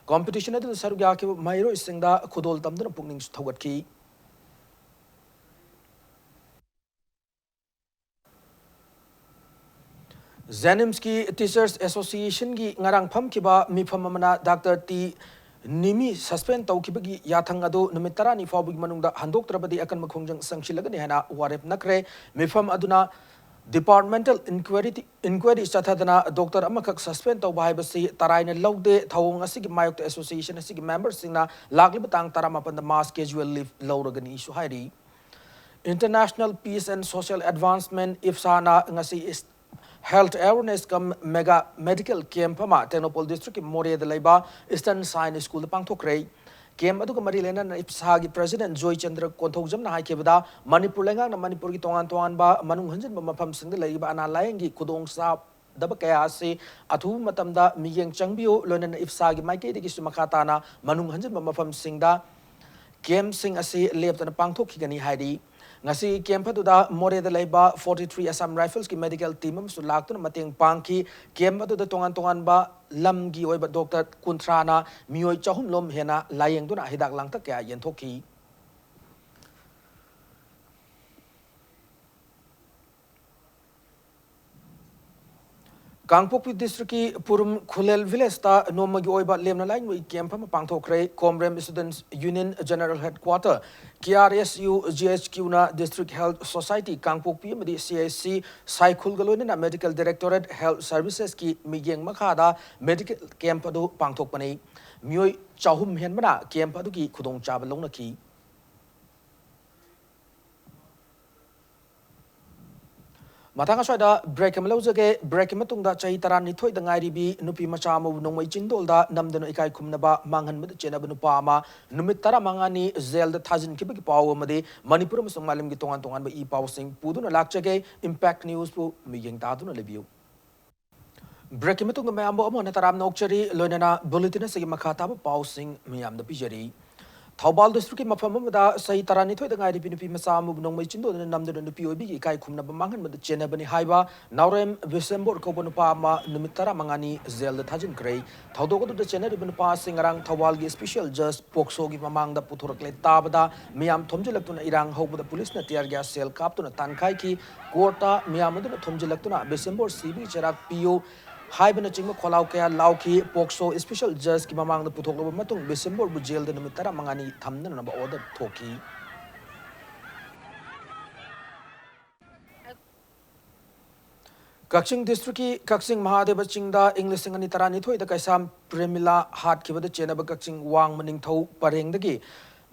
Speaker 1: Competition at the Sarugaki Mairo Singda Kudol Tamdana Pungning Tawatki Zanimski Teachers Association ki ngarang pham kiba mi pham amana Dr. T Nimi suspend tawkibagi yathang adu numit 10 ni fawbig manungda handok trabadi akan makhongjang sangsilagani hana warep nakre mi pham aduna Departmental inquiry chathadana Dr. Amakak suspend to by basi Taraina Lode Tawong Asig Mayok Association Asig members sina Lagli Batang Taramapan the mass casual leave Lorogan issue Heidi. International Peace and Social Advancement IFSANA ngasi is Health Awareness kam mega medical camp ma Tenopol district Moria de Leba Eastern Science School the Pangtokray. Kem adu kamari lena na ipsagi President Joy Chandra Konthojam na haikebada Manipur lengang na Manipur ki tongan ba manung hanjin ba mafam singda leiba ana layangi kudong sa daba kaya ase athu matamda miyeng changbio lona na ipsagi maike de kisu makata na manung hanjin ba mafam singda kem sing ase lepta na pangthok ki gani haidi ngasi kem patuda more da leiba 43 Assam Rifles ki medical team am su laktu na mateng pangki kem patuda tongan ba lamgi oiba Dr. Kuntrana mioi chahum lom hena layeng duna hidak langta kaya yentoki Kangpokpi district ki Purum Khulel village ta nomagi oiba lemna lain wi camp ma pangthokre Comrem Students Union General Headquarter KRSU GHQ na District Health Society Kangpokpi amadi CIC Cycle galone na Medical Directorate Health Services ki miyeng makhada medical camp adu pangthokpani mioi chahum henbana camp adu ki khudong chaba longna ki Matanga soida break amalojage break matungda chahi tarani thoi dangai ribi nupi macha mu nongmai chindolda namdano ikai khumnaba manghan mad chenaba nupa ama numit tara mangani zel da thajin kibagi paw amade Manipur masung malim gi tongan tongan ba I paw sing puduna lakchage impact news pu miyeng taduna lebiu break matunga mayambo amo na taram nokchari loinana bulletin sigi makhata ba paw sing miyam da pijari Thawbal district ki mafam amada sahi tarani thoi dangai ribi nupi macha mu nongmai chindo na namdano nupi obi gi ikai khumnaba manghan mad chenaba ni haiba naurem December ko nupa ama numit tara mangani zel da thajin krei thawdogo da chenari nupa singarang Thawbal gi special judge pokso gi mamang da puthurkle tabada miyam thomjilaktuna irang hobda police na tiar gas cell kaptuna tankai ki courta miyam adu thomjilaktuna December CB cherak PO Haibana chingma kholau kaya lauki pokso special judge ki mamang da puthoklo matung December bu jail da numit tara mangani thamna na ba order thoki Kakching district ki Kakching Mahadeva Chingda English singani tarani thoi da kaisam Premila hat ki bada chena ba Kakching wang maning thau pareng dagi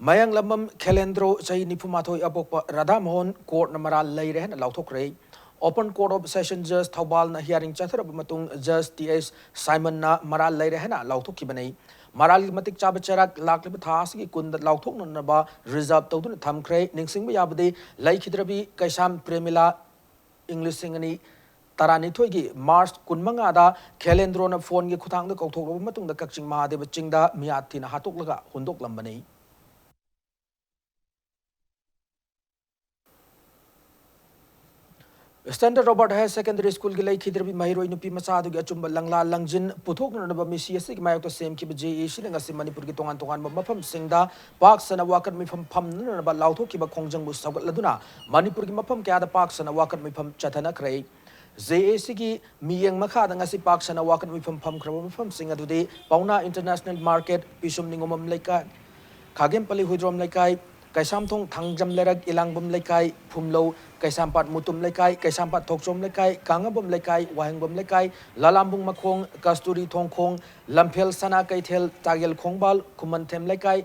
Speaker 1: mayang lamam Khelendro chai nipumathoi abok Radha Mohan court na mara lai reh na lauthokre Open Court of Session Judge Thawbal na hearing chathar matung Judge TS Simon na mara lai reh na lauthok ki banai Maral matik chaba cherak lakliba thas ki kunda lauthok na ba reserve tawdun thamkre ningsing ba yabade lai khidrabi kaisam Premila English singani Tarani Togi, Mars Kunmanga da Khelendro na phone gi khutang da kauthok matung da Kakching Mahadeva Chingda miati na hatok laga hundok lambani Standard Robert High Secondary School ki lai khidri mahiroi nupi macha du gi achumba langla langjin puthok na ba misi asik mayok to sem ki je shi nga sim Manipur ki tongan tongan mafam singda pak sana wakat mi pham na ba lauthok ki ba khongjang bu sagat laduna Manipur ki mafam kya da pak sana wakat mi pham chathana krei JAC ki miyeng makha da ngasi pak sana wakat mi pham kraba pham singa du de Pauna International Market pisum ningomam laika khagem pali huidrom laikai kaisam thong thangjam lerak ilangbum laikai phumlo kaisampat mutum laikai kaisampat thokchom laikai kangabum laikai wahengbum laikai lalambung makhong kasturi thongkhong lamphel sana kaithel tagel khongbal khumantem laikai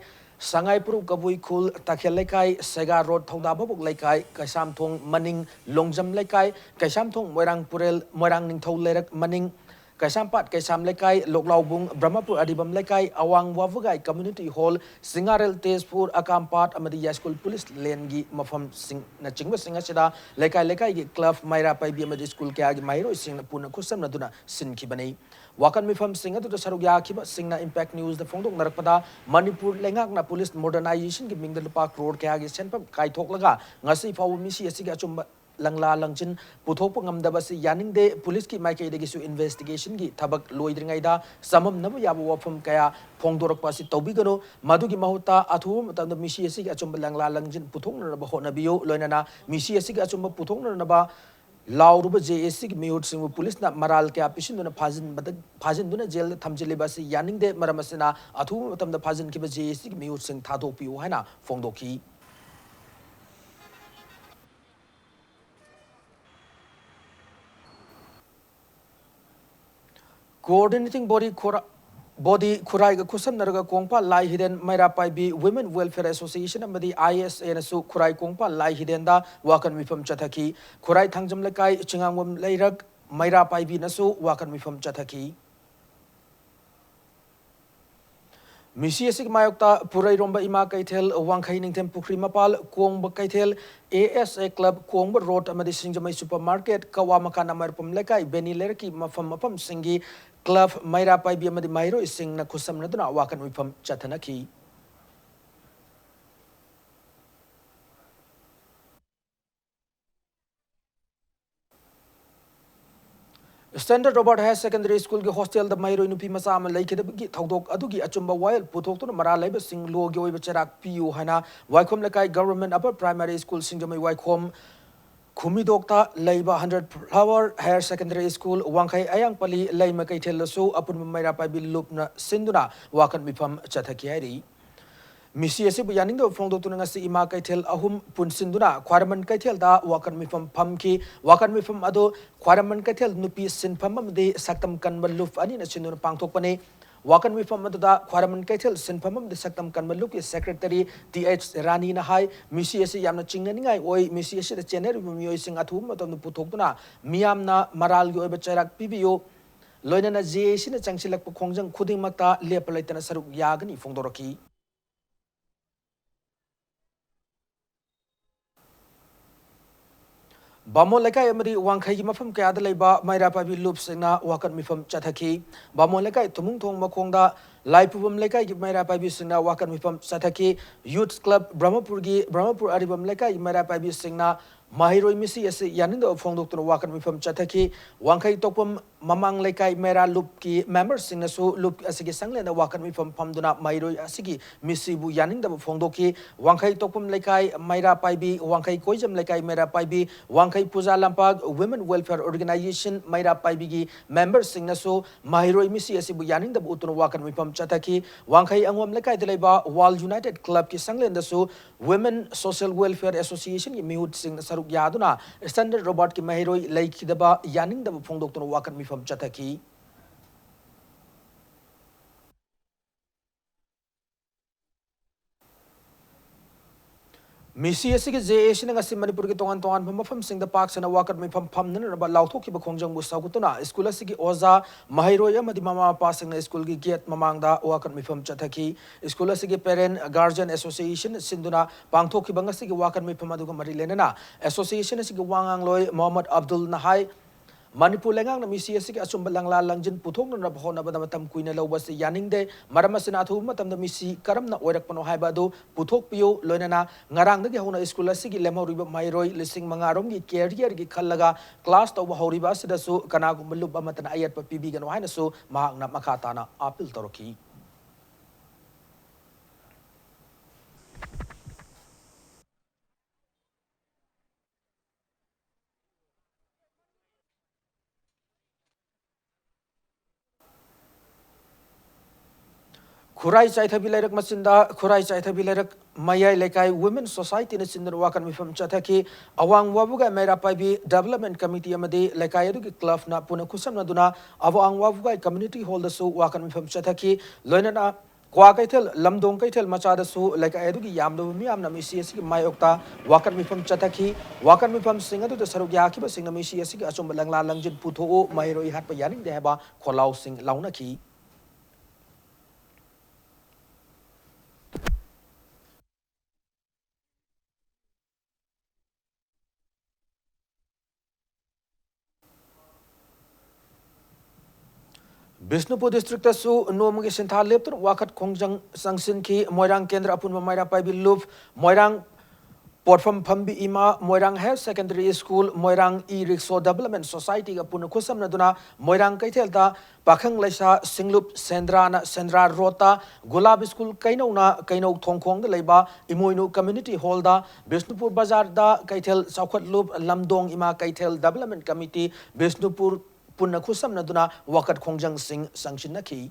Speaker 1: sangai puru kabui khul takhel laikai sega road thongda babuk laikai kaisam thong maning longjam laikai kaisam thong moirang purel moirang ningthau lerak maning Kaisampat Kaisam Lekai, Loklaubung, Brahmapur Adibam Lekai, Awang Wavugai Community Hall, Singarel Tezpur, Akampat, Amadiya School Police Lengi, Mafam Sing, Nachingwa Singasida, Lekai, Club, Maira Paibi Amadi School Kagi, Mairo Sing, Puna Kusam Naduna, Sin Kibani. Wakan Mifam Singa to the Sarugya Kiba, Singna Impact News, the Fondok Narpada, Manipur Lengak Police Modernization, giving the Park Road Kagi, Senpam Kai Toklaga, Ngasi Pau Misi, Sigachumba. Langla langjin puthok ngamdaba si yaning de police ki maike de gisu investigation gi thabak loidringai da samam nabu yabu wafum kaya phongdorak pasi tobigano madugi mahuta athu matam misi asi gi achum langla langjin puthok na ba hona biyo loinana misi asi gi achum puthok na ba lauruba JAC gi miyut sing police na maral kya pisin duna phajin duna jail thamjile ba si yaning de maramasina athu matam da phajin ki ba JAC gi miyut sing thadok piu haina phongdoki coordinating body Kurai Kusam Naraga Kongpa Lai Hidden Maira Paibi Women Welfare Association and the ISA and Su Kurai Kongpa Lai Hidden da Wakan Mifam Chataki Kurai Tangjam Lakai Chingangwam Lairag Maira Paibi Nasu Wakan Mifam Chataki Misiasik Mayokta Purai Romba Ima Kaitel Wangkai Ningtem Pukri Mapal Kongba Kaitel ASA Club Kongba Road Amadi Singjamai Supermarket Kawamakana Marpum Lekai Beni Lerki Mafam Mapam Singi Club Maira Paibi Amadi Mairo is Sing Nakusam Naduna Wakan Wipam Chatanaki Standard Robert High Secondary School के hostel the माइरो नुपी मसा अम लेके the बगी थौदोक अदुगी अचुम्बा vial पुथोक तो मरा लेब सिंग लो गे ओइब चराक पियु हना वाइकोम लकाई गवर्नमेंट अपर प्राइमरी स्कूल सिंगजमै वाइकोम खुमिदोक्ता लेब 100 flower higher secondary school Wangkhei अयांग पली लेम कैथेलसु अपुन मैरा पाइबि लुपना सिंदुना वाकन मिफम चथकी हाइरी Misi asibu yaning phong do tunanga si ima kaitel ahum punsinduna kwaraman kaitel da wakan mifam pamki wakan mifam ado kwaraman kaitel nupi sin pamam de saktam kan baluf ani na sinuna pangthok pane wakan mifam ado da kwaraman kaitel sin pamam de saktam kan baluf ki secretary TH Rani na hai misi asi yamna chingani ngai oi misi asi da chener mioi sing athum matom puthok tuna miyam na maral gi oi bacharak pibiyo loina na je sina changsilak khongjang khuding makta lepalaitana saruk yagani fongdoraki Bamo lekai amari wangkhai gi mafam kaya da leiba maira pabi loop singna wakan mifam chathaki bamo lekai tumung thong makhongda laipubam lekai gi maira pabi singna wakan mifam chathaki youth club brahmapur aribam lekai gi maira pabi singna mahiroi misi ase yaninda phongdok tuna wakan mifam chathaki wangkhai tokpam mamang lekai maira loop ki members singna su loop asigi sanglena wakan mifam phamduna mahiroi asigi misi bu yaninda phongdoki wangkhai tokpam lekai maira pabi wangkhai koijam lekai maira pabi wangkhai Puja Lampag Women Welfare Organization Maira Paibigi members Singnaso Mahiroi Misi Asibu Yaning the Utun Wakan Mipam Chataki Wangkai Angwam Lekai Deleba Wal United Club Ki Sanglendasu Women Social Welfare Association Mihut Sing Saruk Yaduna Standard Robert Ki Mahiroi Laikidaba Yaning the Fongdokton Wakan Mipam Chataki Misi asigi je Asian ngasi Manipur ki tongan mafam sing the parks and a walker me pam nan ba lauthok ki bakhongjang bu sagutuna school asigi oza mahiroi amadi mama passing na school ki gate mamangda walker me pam chathaki school asigi parent guardian association sinduna pangthok ki bangasigi walker me pam aduga mari lenana association asigi wangang loi Muhammad Abdul Nahai Manipur lengang na misi asigi asumba langla langjin puthok na bahona ba matam kuina lawbas yaning de maramasina thu matam da misi karam na oirak pano haiba do puthok piyo loinana ngarang da hona school asigi lemhoriba mairoi lising mangarom gi career gi khallaga class to horiba sidasu kana gumlu ba matana ayat pa pibi gano haina so mahak na makata na apil toroki Kurai Chaithabi Lerak Masinda, Kurai Chaithabi Lerak Maya Lekai Women Society in Sindar Wakan Mifam Chataki, Awang Wavuga Mera Paibi Development Committee Amade, Lekai Club Na Punakusam Naduna, Awang Wavuga Community Holder Su Wakan Mifam Chataki, Lenana. Kwa kaitel lamdong kaitel machada su like edugi yamdo miam na misi asigi mayokta wakan mifam chataki wakan mifam singa to saruk yaki ba singa misi asigi asum langla langjin putho mahiroi hat pa yaning de ba kholau sing launa ki Bisnupur district su nomugi sintha leptur wakat khongjang sangsin ki moirang kendra apun maira paibi loop moirang porfam phambi ima moirang higher secondary school moirang e-rickshaw development society apun khusam naduna moirang kaithelta pakhang laisa singlup sendra rota gulab school kainona kainok thongkhong da leiba imoinu community hall da Bisnupur bazar da kaithel saukhat loop lamdong ima kaithel development committee Bisnupur Punna Kusam Naduna Wakat Khongjang Singh Sanction Naki.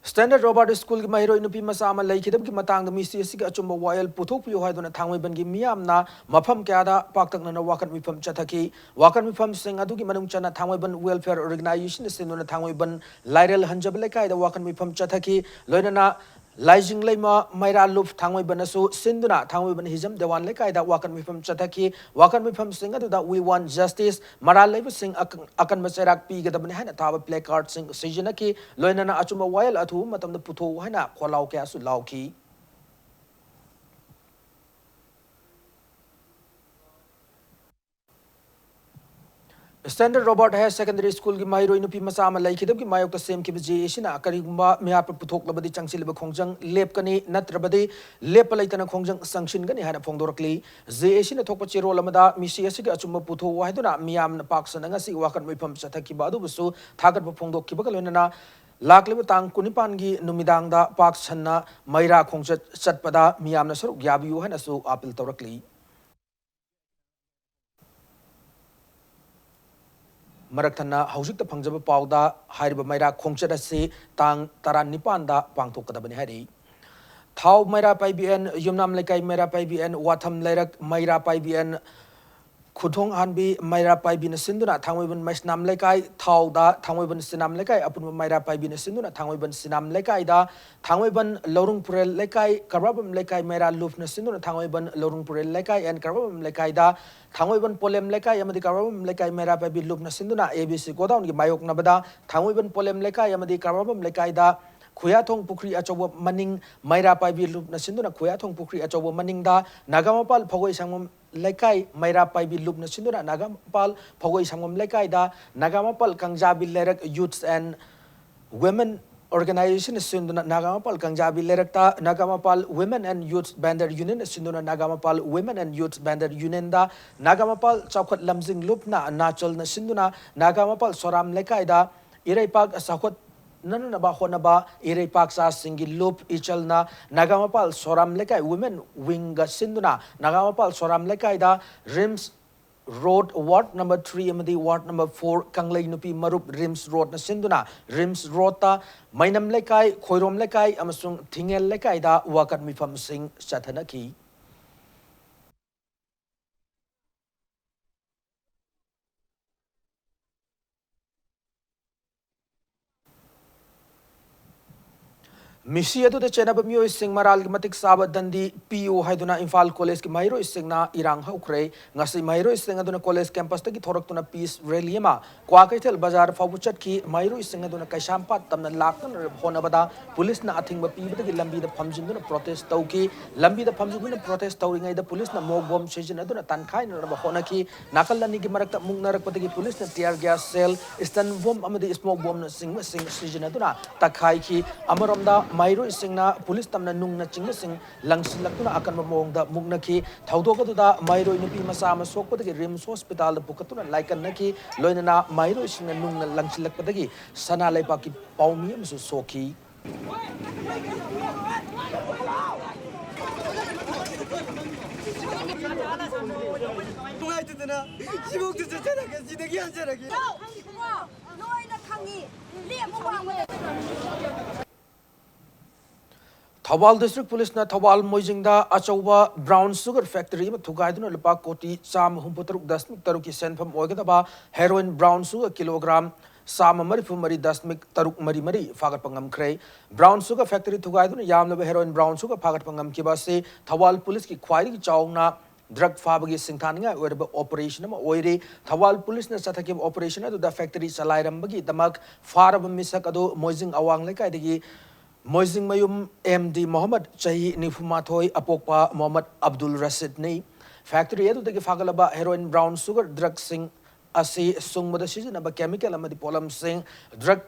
Speaker 1: Standard Robert School ki mahiro inupi masama lai khidam ki matang da misi asik achumba wayal puthok piyo hai dona thangwai ban gi miyam na mafam kya da paktak na wakan mifam chathaki wakan mifam sing adu ki manung chana thangwai ban welfare organization sin dona thangwai ban lairal hanjab lai kai da wakan mifam chathaki loina na Laijing Lema Maira Luf Tangway Banasu Sinduna Tangway Ban Hizam Dewan Lekai that Wakan Mifam Chataki Wakan Mifam Singer that we want justice Mara Levi Sing Akan Maserak Piga the Banana Taba placard sing Sijanaki Loinana Achuma Wail Atu Matam the Puto Hana Kolau Kasu Lauki Standard Robert Higher Secondary School ki mahiro inupi masama lai khidam ki mayok ta sem ki bji esina karigumba mehar pa puthok labadi changsil ba khongjang lep kani natrabadi lep laitana khongjang sanction gani hana phongdorakli je esina thokpa chero lamada misi asigi achumba putho waiduna miyam na paksana ngasi wakan mifam chathaki badu busu thagat ba phongdok ki bagalona lakliba tang kunipan gi numidang da paksana maira khongjat chatpada miyam na saruk yabiyu hana su apil tawrakli Marathana Hausik the Pangjaba Pauda, Hariba Maira Kongchadasi, Tang Taran Nipanda, Pangtok Kadabani Hari. Tau Maira Paibian, Yumnam Lekai Maira Paibian, Watam Lerak, Maira Paibian, Kutong Hanbi, Maira Paibin Sinduna, Tangweben Masnam Lekai, Tau da, Tangweben Sinam Lekai, upon Maira Paibin Sinduna, Tangweben Sinam Lekai da, Tangweben Lorung Purel Lekai, Karabam Lekai, Maira Lufna Sinduna, Tangweben Lorung Purel Lekai, and Karabam Lekai da, Tangweben Polem Lekai, Yamadi Karabam Lekai, Maira Pabi Lufna Sinduna, ABC go down, Mayok Nabada, Tangweben Polem Lekai, Yamadi Karabam Lekai da. Kuyatong Pukri Achobo Manning, Maira Paibi Loop Nasinduna, Kuyatong Pukri Achobo Manning da, Nagamapal Pogoi Sangum Lekai, Maira Paibi Loop Nasinduna, Nagamapal Pogoi Sangum Lekai da, Nagamapal Kangjabi Lerek Youths and Women Organization Sinduna, Nagamapal Kangjabi Lerekta, Nagamapal Women and Youth Bander Union Sinduna, Nagamapal Women and Youth Bander Union da, Nagamapal Chakot Lamzing Lupna, Nachal Nasinduna, Nagamapal Soram Lekai da, Iraipak Sakot Nana ba honaba ire paksa singi loop ichalna nagamapal soram lekai women winga sinduna nagamapal soram lekai da rims road ward number 3 amadi ward number 4 kanglai nupi marup rims road na sinduna rims road ta mainam lekai khoirom lekai amasung thingel lekai da wakat mifam sing chathanaki Misi adu de chena bamyo ising maral ki matik saba dandi PO haiduna Imphal College ki mahiro ising na irang haukre ngasi mahiro ising aduna college campus ta ki thorak tuna peace rally ma kwa kaitel bazar fabuchat ki mahiro ising aduna kaishampat tamna laktan hona bada police na athing ba piba ki lambi da phamjin duna protest tau ki lambi da phamjin duna protest tau ngai da police na mog bomb session aduna tankhai na ba hona ki nakal lani ki marak ta mung narak pata ki police na tear gas cell stun bomb amadi smoke bomb na sing session aduna takhai ki amaramda Mairo isingna police tamna nung na chingna sing langsilakuna akan mamong da mugna ki thaudoka da Mairo inupi masama sokpa da Rims Hospital da pukatuna laikan na ki loina na Mairo isingna nung na langsilakpa da ki sana laipa ki paumi amsu soki Thawal District Police na Thawal Moijingda Achauba Brown Sugar Factory ma thugaiduna lupa koti sam humputaruk dasmik taruk ki senfam oigadaba heroin brown sugar kilogram sam marifumari dasmik taruk mari fagat pangam khrei brown sugar factory thugaiduna yamlaba heroin brown sugar fagat pangam ki base Thawal Police ki khwai ki chaungna drug fabagi singthania oirba operation ma oire Thawal Police na sathaki operation adu da factory salairambagi damak farab misak adu Moijing awang lekai degi Moizing Mayum MD Mohammed Chahi Nifumathoi Apokpa Mohammed Abdul Rasid ni factory edu dagi fagalaba heroin brown sugar drug sing asi sungmada sijanaba chemical amadi polam sing drug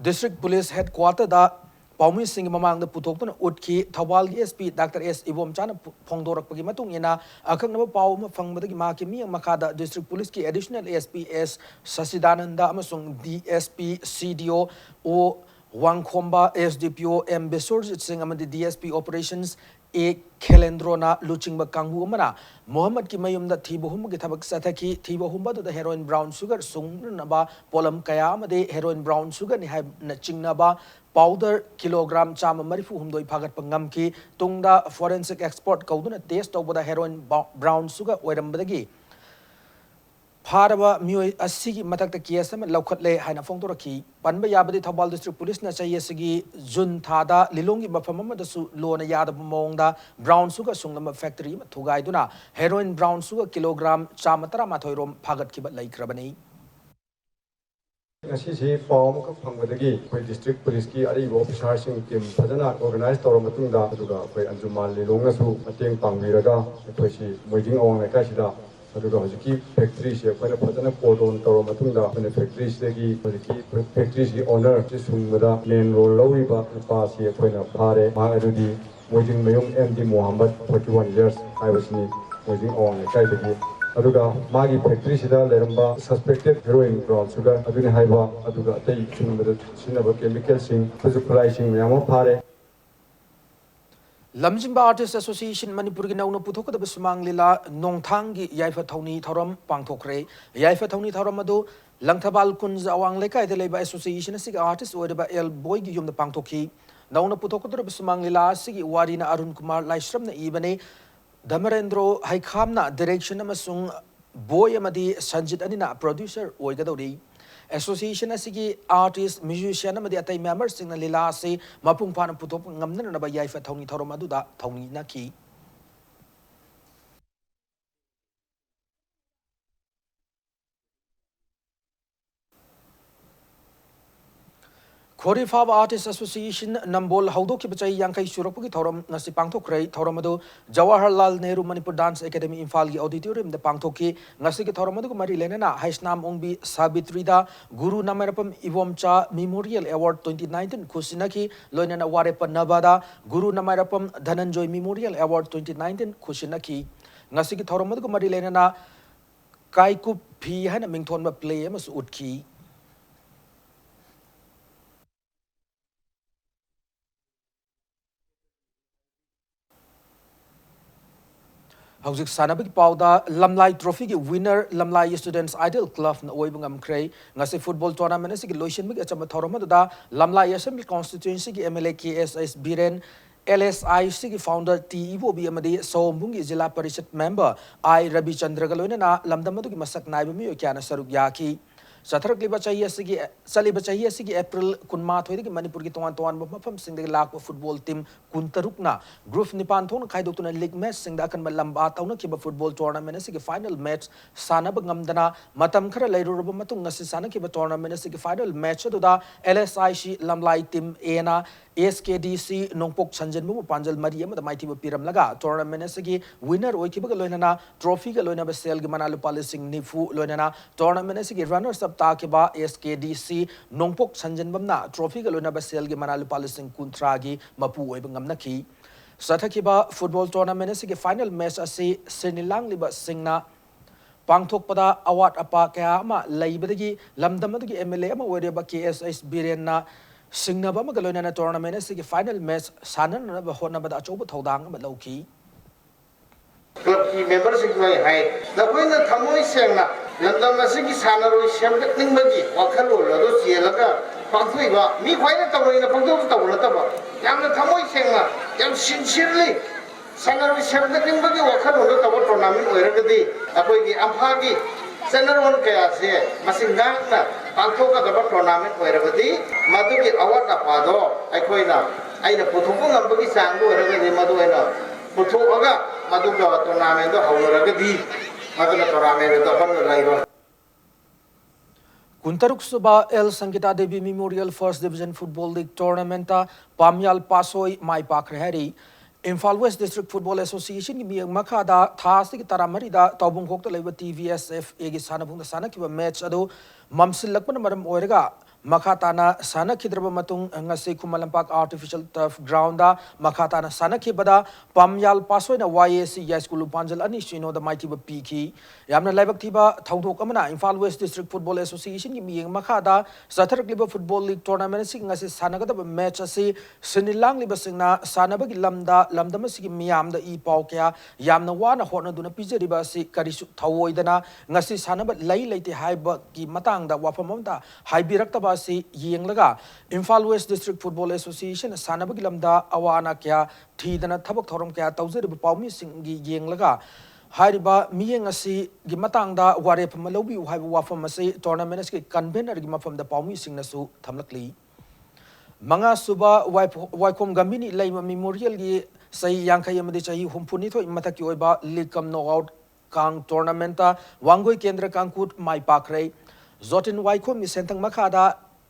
Speaker 1: district police headquarter da Paumi Singh mamang da puthokna utki Thawal SP Dr S Ibom Chana phongdorakpagi matung ina akhangna paw ma fangbadagi ma ki mi makada district police ki additional SPS Sasidananda amasung DSP CDO o Wangkhomba SDPO Ambassador Singh amadi DSP Operations A Kelendrona Luchingba Kanghu Amana Mohammed ki mayumda Thibohum ki thabak sathaki Thibohumba to the heroin brown sugar sung naba polam kaya amade heroin brown sugar ni hai na chingnaba powder kilogram chama marifu humdoi phagat pangam ki tungda forensic expert kauduna test tawbada heroin brown sugar oirambadagi Paraba Mui Asigi Matak Kiasam Laukatle Hana Fongtoraki, Panba Yabadi Tabal District Police Nachayasigi, Jun Tada, Lilongi Bafamama the Lona Yada Monda, Brown Sugar Sungama Factory, Tugaiduna, Heroin Brown Sugar Kilogram, Chamatara Matoirom, Pagat Kibat Lake Rabani.
Speaker 12: Ngasi form ka phangwadagi koi district police ki ari officer sing team phajana organize tawra matungda aduga koi anjumal lilonga su mateng pangbiraga koi si moijing awang lai ka sida aduga hojiki factory se koi phajana cordon tawra matungda koi factory se gi hojiki factory si owner si sungmada main role lawriba pa se koi na phare ma adudi moijing mayung MD Muhammad 41 years I moijing awang lai ka dagi aduga magi factory sida leramba suspected heroin brown sugar aduni haiba aduga atei chunbada sinaba chemical sing physical sing yama phare
Speaker 1: Lamjimba Artists Association Manipur gi nauna puthok da bismang lila nongthang gi yaifa thoni thoram pangthokre yaifa thoni thoram adu langthabal kunj awang lekai de leba association sig artist oida el boy gi yum da pangthokhi nauna puthok da bismang lila sig warina Arun Kumar Laishram na ibane Damarendro Haikhamna direction amasung boy amadi Sanjit Anina producer oigadori association asigi artist musician amadi atai members singna lila se mapung pana puthok ngamna na ba yaifa thoni thorom adu da thoni naki Khorifab Artists Association Nambol Haudoki Bachai Yankai Shuropuki Thorum Nasi Pangthokre Thoramado Jawaharlal Nehru Manipur Dance Academy Imphal Auditorium the Pangthoki Nasiki Thoramadu Mari Lenana Haisnam Ongbi Sabitrida Guru Namarapam Ivomcha Memorial Award 2019 Kusinaki Loinana Warepa Navada Guru Namarapam Dhananjoy Memorial Award 2019 Kusinaki Nasiki Thoramadu Mari Lenana Kaiku P Hana Mingthon Play Mas Utki Hauzik Sanabik Pauda Lamlai Trophy ki winner Lamlai Students Idol Club na oibungam krei ngasi football tournament sigi lotion big achama thoroma da Lamlai Assembly constituency ki MLA KSS Biren LSI sigi founder T Ivo bi amadi Sombungi Jila Parishad member I Rabi Chandra galona na lamdamadu ki masak naiba mi kyana saruk yaki Sathrak liba chahiye sigi saliba chahiye sigi April kunma thoidi ki Manipur ki tuan mafam sing de lak football team kuntarukna group nipan thon khaidokuna league match sing da kan lamba tauna ki football tournament sigi final match sanaba ngamdana matam khara leiruba matung ngasi sana ki tournament sigi final match da LSI shi lamlai team ena SKDC nongpok sanjanbu panjal mari ama da maiti piram laga tournament sigi winner oi ki ba loinana trophy ga loina ba sel gi manalu palising nifu loinana tournament sigi runners up ta ke ba SKDC nongpok sanjanbamna trophy ga loina ba sel gi manalu palising kuntra gi mapu oi ba ngamna ki sathaki ba football tournament sigi final match ase senilang liba singna Pangthok pada award apa kaya ama laibadagi lamdamadagi MLA ama wariba KSS Birenna Singnaba Magalona tournament sigi final match sanan na ba hona bada chobu thodang ba lauki
Speaker 7: club ki membership mai hai da koina thamoi sengna landam asigi sanaroi semgat ningbagi wakhalo lo chelaga pangthoi ba mi khoina tawina pangthok tawla ta ba yamna thamoi sengna yam sincerely sanaroi semgat ningbagi wakhalo lo tawa tournament oiragadi akoi gi amphagi Senaron kaya se masinggang na pangthoka da tournament oiragadi madugi award apado aikoina aina puthungo ngambagi sangdo oiragadi madu aina puthoga maduga tournament do hawragadi maduna tournament do hon lairo
Speaker 1: Kuntaruk Suba El Sangita Devi Memorial First Division Football League Tournament Pamyal Pasoi Mai Pakrehari Imphal West District Football Association ki miyang makada thasi ki taramari da taubung khokta leiba TVSF egi sanabung da sana kiba match ado mamsilakpa na maram oiraga makatana sana kidraba matung ngasi kumalampak artificial turf ground da makatana sana kibada pamyal pasoi na YAC ya school panjal ani sino da mighty ba piki yamna laibak thiba thongthok amana Imphal West District Football Association ki miyang makada satharak liba football league tournament sing ngasi sana kada ba match asi sinilang liba singna sana ba ki lamdama sigi miyam da I pau kya yamna wana hotna duna pijariba si karisu thawoidana ngasi sana ba lai laite haiba ki matang da wafamam da haibirak ta ba asi yenglaga Imphal West District Football Association sanabagi lamda awana kya thidana thabak thorom kya tawjeriba pawmi singi yenglaga hariba miyeng asi gi matangda warep malobi haiba wafam asi tournament ki convener gi mafamda pawmi singnasu thamlakli Manga suba waikom gambini laima memorial gi sai yankhay amadi chahi humpuni tho imathaki oiba league knockout kang tournament ta wangoi kendra kangkut mai pakrai zotin waikom mi sentang makada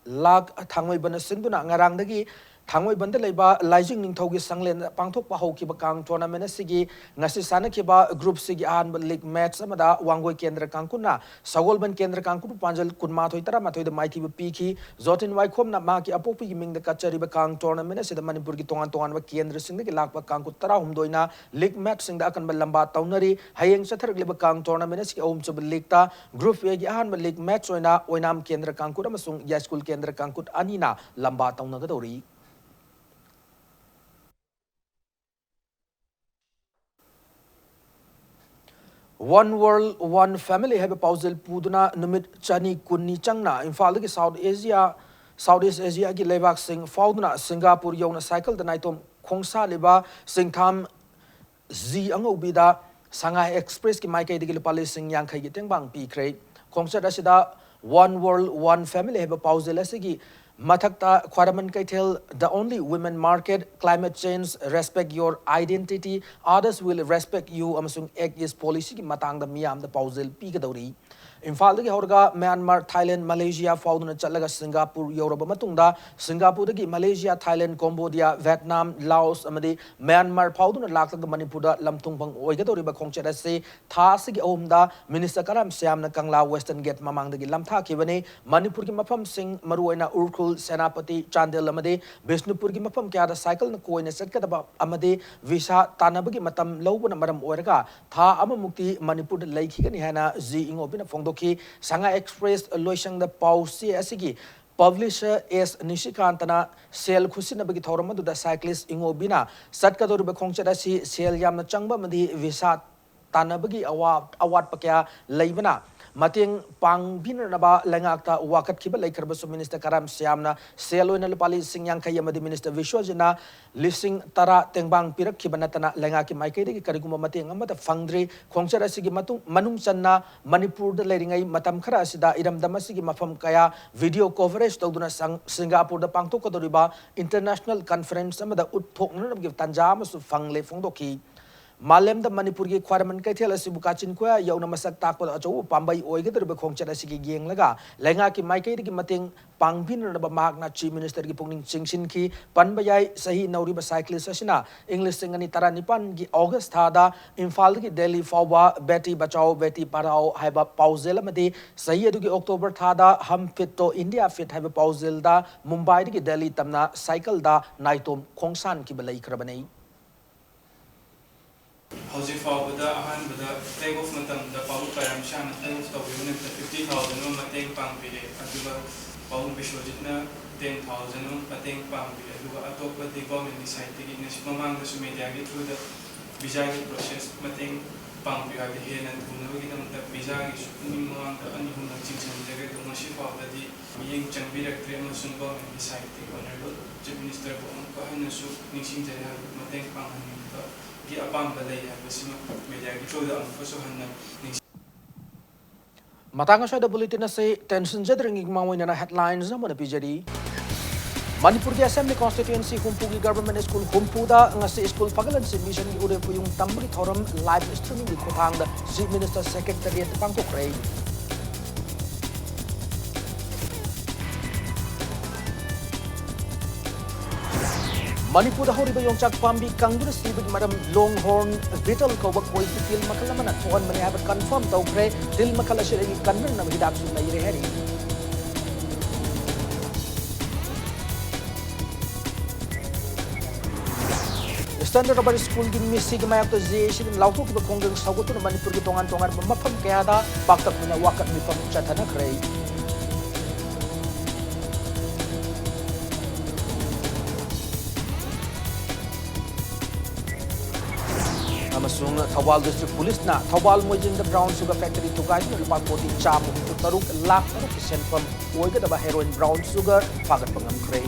Speaker 1: lag thangoi bana sinduna ngarang dagi thangoi banda leiba laijing ningthogi sanglen pangthok pa hoki ba kang tournament sigi ngasi sana ki ba group sigi an league match amada wangoi kendra kangkuna sagolban kendra kangkut panjal kunma thoi tara mathoi da maiti ba piki zotin waikom na ma ki apopi gi ming da kachari ba kang tournament sida manipur gi tongan tongan ba kendra sing gi lak ba kangkut tara humdoina league match sing da akan ba lamba taunari hayeng sathar gi ba kang tournament sigi om chub league ta group a gi an ba league match oinam kendra kangkut amasung ya school kendra kangkut anina lamba tauna ga dori One World, One Family have a pausel puduna numit chani kunni changna Imphal ki Southeast Asia ki lebak sing fauduna Singapore yona cycle the naitom khongsa leba singtham z angobida Shanghai Express ki maikai de pali sing yang khai gi tengbang pi khrei khongsa dasida One World, One Family have a pausel asigi Mathakta Kwaraman Kaitel, the only women market, climate change, respect your identity, others will respect you. Amasung egg is policy matang the miam the pausel pikadori. Imphal the Horga, Myanmar, Thailand, Malaysia, Fauduna Chalaga, Singapore, Yoruba Matunda, Singapore, Malaysia, Thailand, Cambodia, Vietnam, Laos, Amadi, Myanmar, Fauduna Laka, Manipuda, Lamtungpang, Oigatoriba Kongchera say, Tasig Omda, Minister Karam Siam, Kangla, Western Gate, Mamang the Lamta Kivane, Manipur Mapam Sing, Maruena Urkul, Senapati, Chandel Amade, Bishnupur Mapam Kiada cycle, Nakoin, Setkaba Amade, Visa, Tanabagi Matam, Lowan, Madam Orga, Ta Amamukti, Manipur, Lake Higanihana, Z Ingobina Fondo. Shanghai Express loisang the pausi asigi publisher is Nishikantana sel khusina bagi thoramadu da cyclist ingobina satkador be khongchada si sel yamna changba madi visa tanabagi award pakya leibana Mating pang binaba langakta wakat kiba laikarbasu Minister Karam Siamna seloina lupali singyang kaya madi Minister Vishwajana lising tara tengbang pirak kibanatana langaki maikai de kariguma mating amata fangdri khongchara sigi matung manung channa Manipur da leiringai matam khara sida iram damasigi mafam kaya video coverage tawduna Singapore da pangtok kodoriba international conference amada utthokna gi tanjam su fangle phongdoki Malem the Manipur ki Kwaraman Kaitel Sibukachin Kwa Yona Masak Tako Ajo Pambai Oigator Bekongcha Sigi Yang Laga Lenga ki Maikai ki Mating Pangbin Raba Magna Chief Minister ki Pungning Chingshin ki Panbayai Sahi Nauriba Cyclist Sashina English Singani Taranipan ki August Thada Imphal ki Delhi Fawa Betty Bachao Betty Parao Haiba Pauzela Madi Sahi Edu ki October Thada Hum Fit to India Fit Haiba Pauzel da Mumbai ki Delhi Tamna Cycle da Naitom Khongsan ki Balai Krabani
Speaker 13: Housing Fawada, Ahanbada, take off Matam, the Paul Paramshan, take off the unit 50,000 Matang Pampire, Aduba, Paul Bishojitna, 10,000 Matang Pampire, Aduba, Atopa, the government decided in Mamang the Sumediagi through the Bizarre process, Matang Pampire, the Hen and Punogam, the Bizarre is Nimang, the Anihun Chinchan, the Mashifa, the Ying Chambira, Cremosun government decided the Honorable Chief Minister Kahanasu, Nixin, Matang Pampire.
Speaker 1: Matanga sa bulletin say tension jadring igmawin na headlines na muna PJD. Manipur ki Assembly Constituency humpugi government school humpuda nga si school pagalan si mission ni ure po yung tambari thoram live streaming di kutang da Chief Minister Secretary at Pangkokray. Manipur da hori ba yung chak pambi kangdur sibig madam Longhorn Vital ko wag koy til makalaman at tuan mani habat confirm taw pre til makala siya igi kanner na magidap sun na ireheri. Standard Rubber School din misig mayak to zeshin lauto ki ba konggang sagot na Manipur ki tongan mapam kaya da baktak na wakat mi pang chatana kray. ꯑꯃꯁꯨꯡ Thoubal district ꯄꯨꯂꯤꯁꯅ Thoubal ꯃꯣꯏꯖꯤꯡꯗ brown sugar factory ꯊꯨꯒꯥꯏꯗꯨꯅ ꯂꯨꯄꯥ ꯀꯣꯇꯤ 163 ꯂꯥꯈ 6 ꯁꯦꯟꯐꯝ ꯑꯣꯏꯒꯗꯕ heroine brown sugar ꯐꯥꯒꯠꯄ ꯉꯝꯈ꯭ꯔꯦ꯫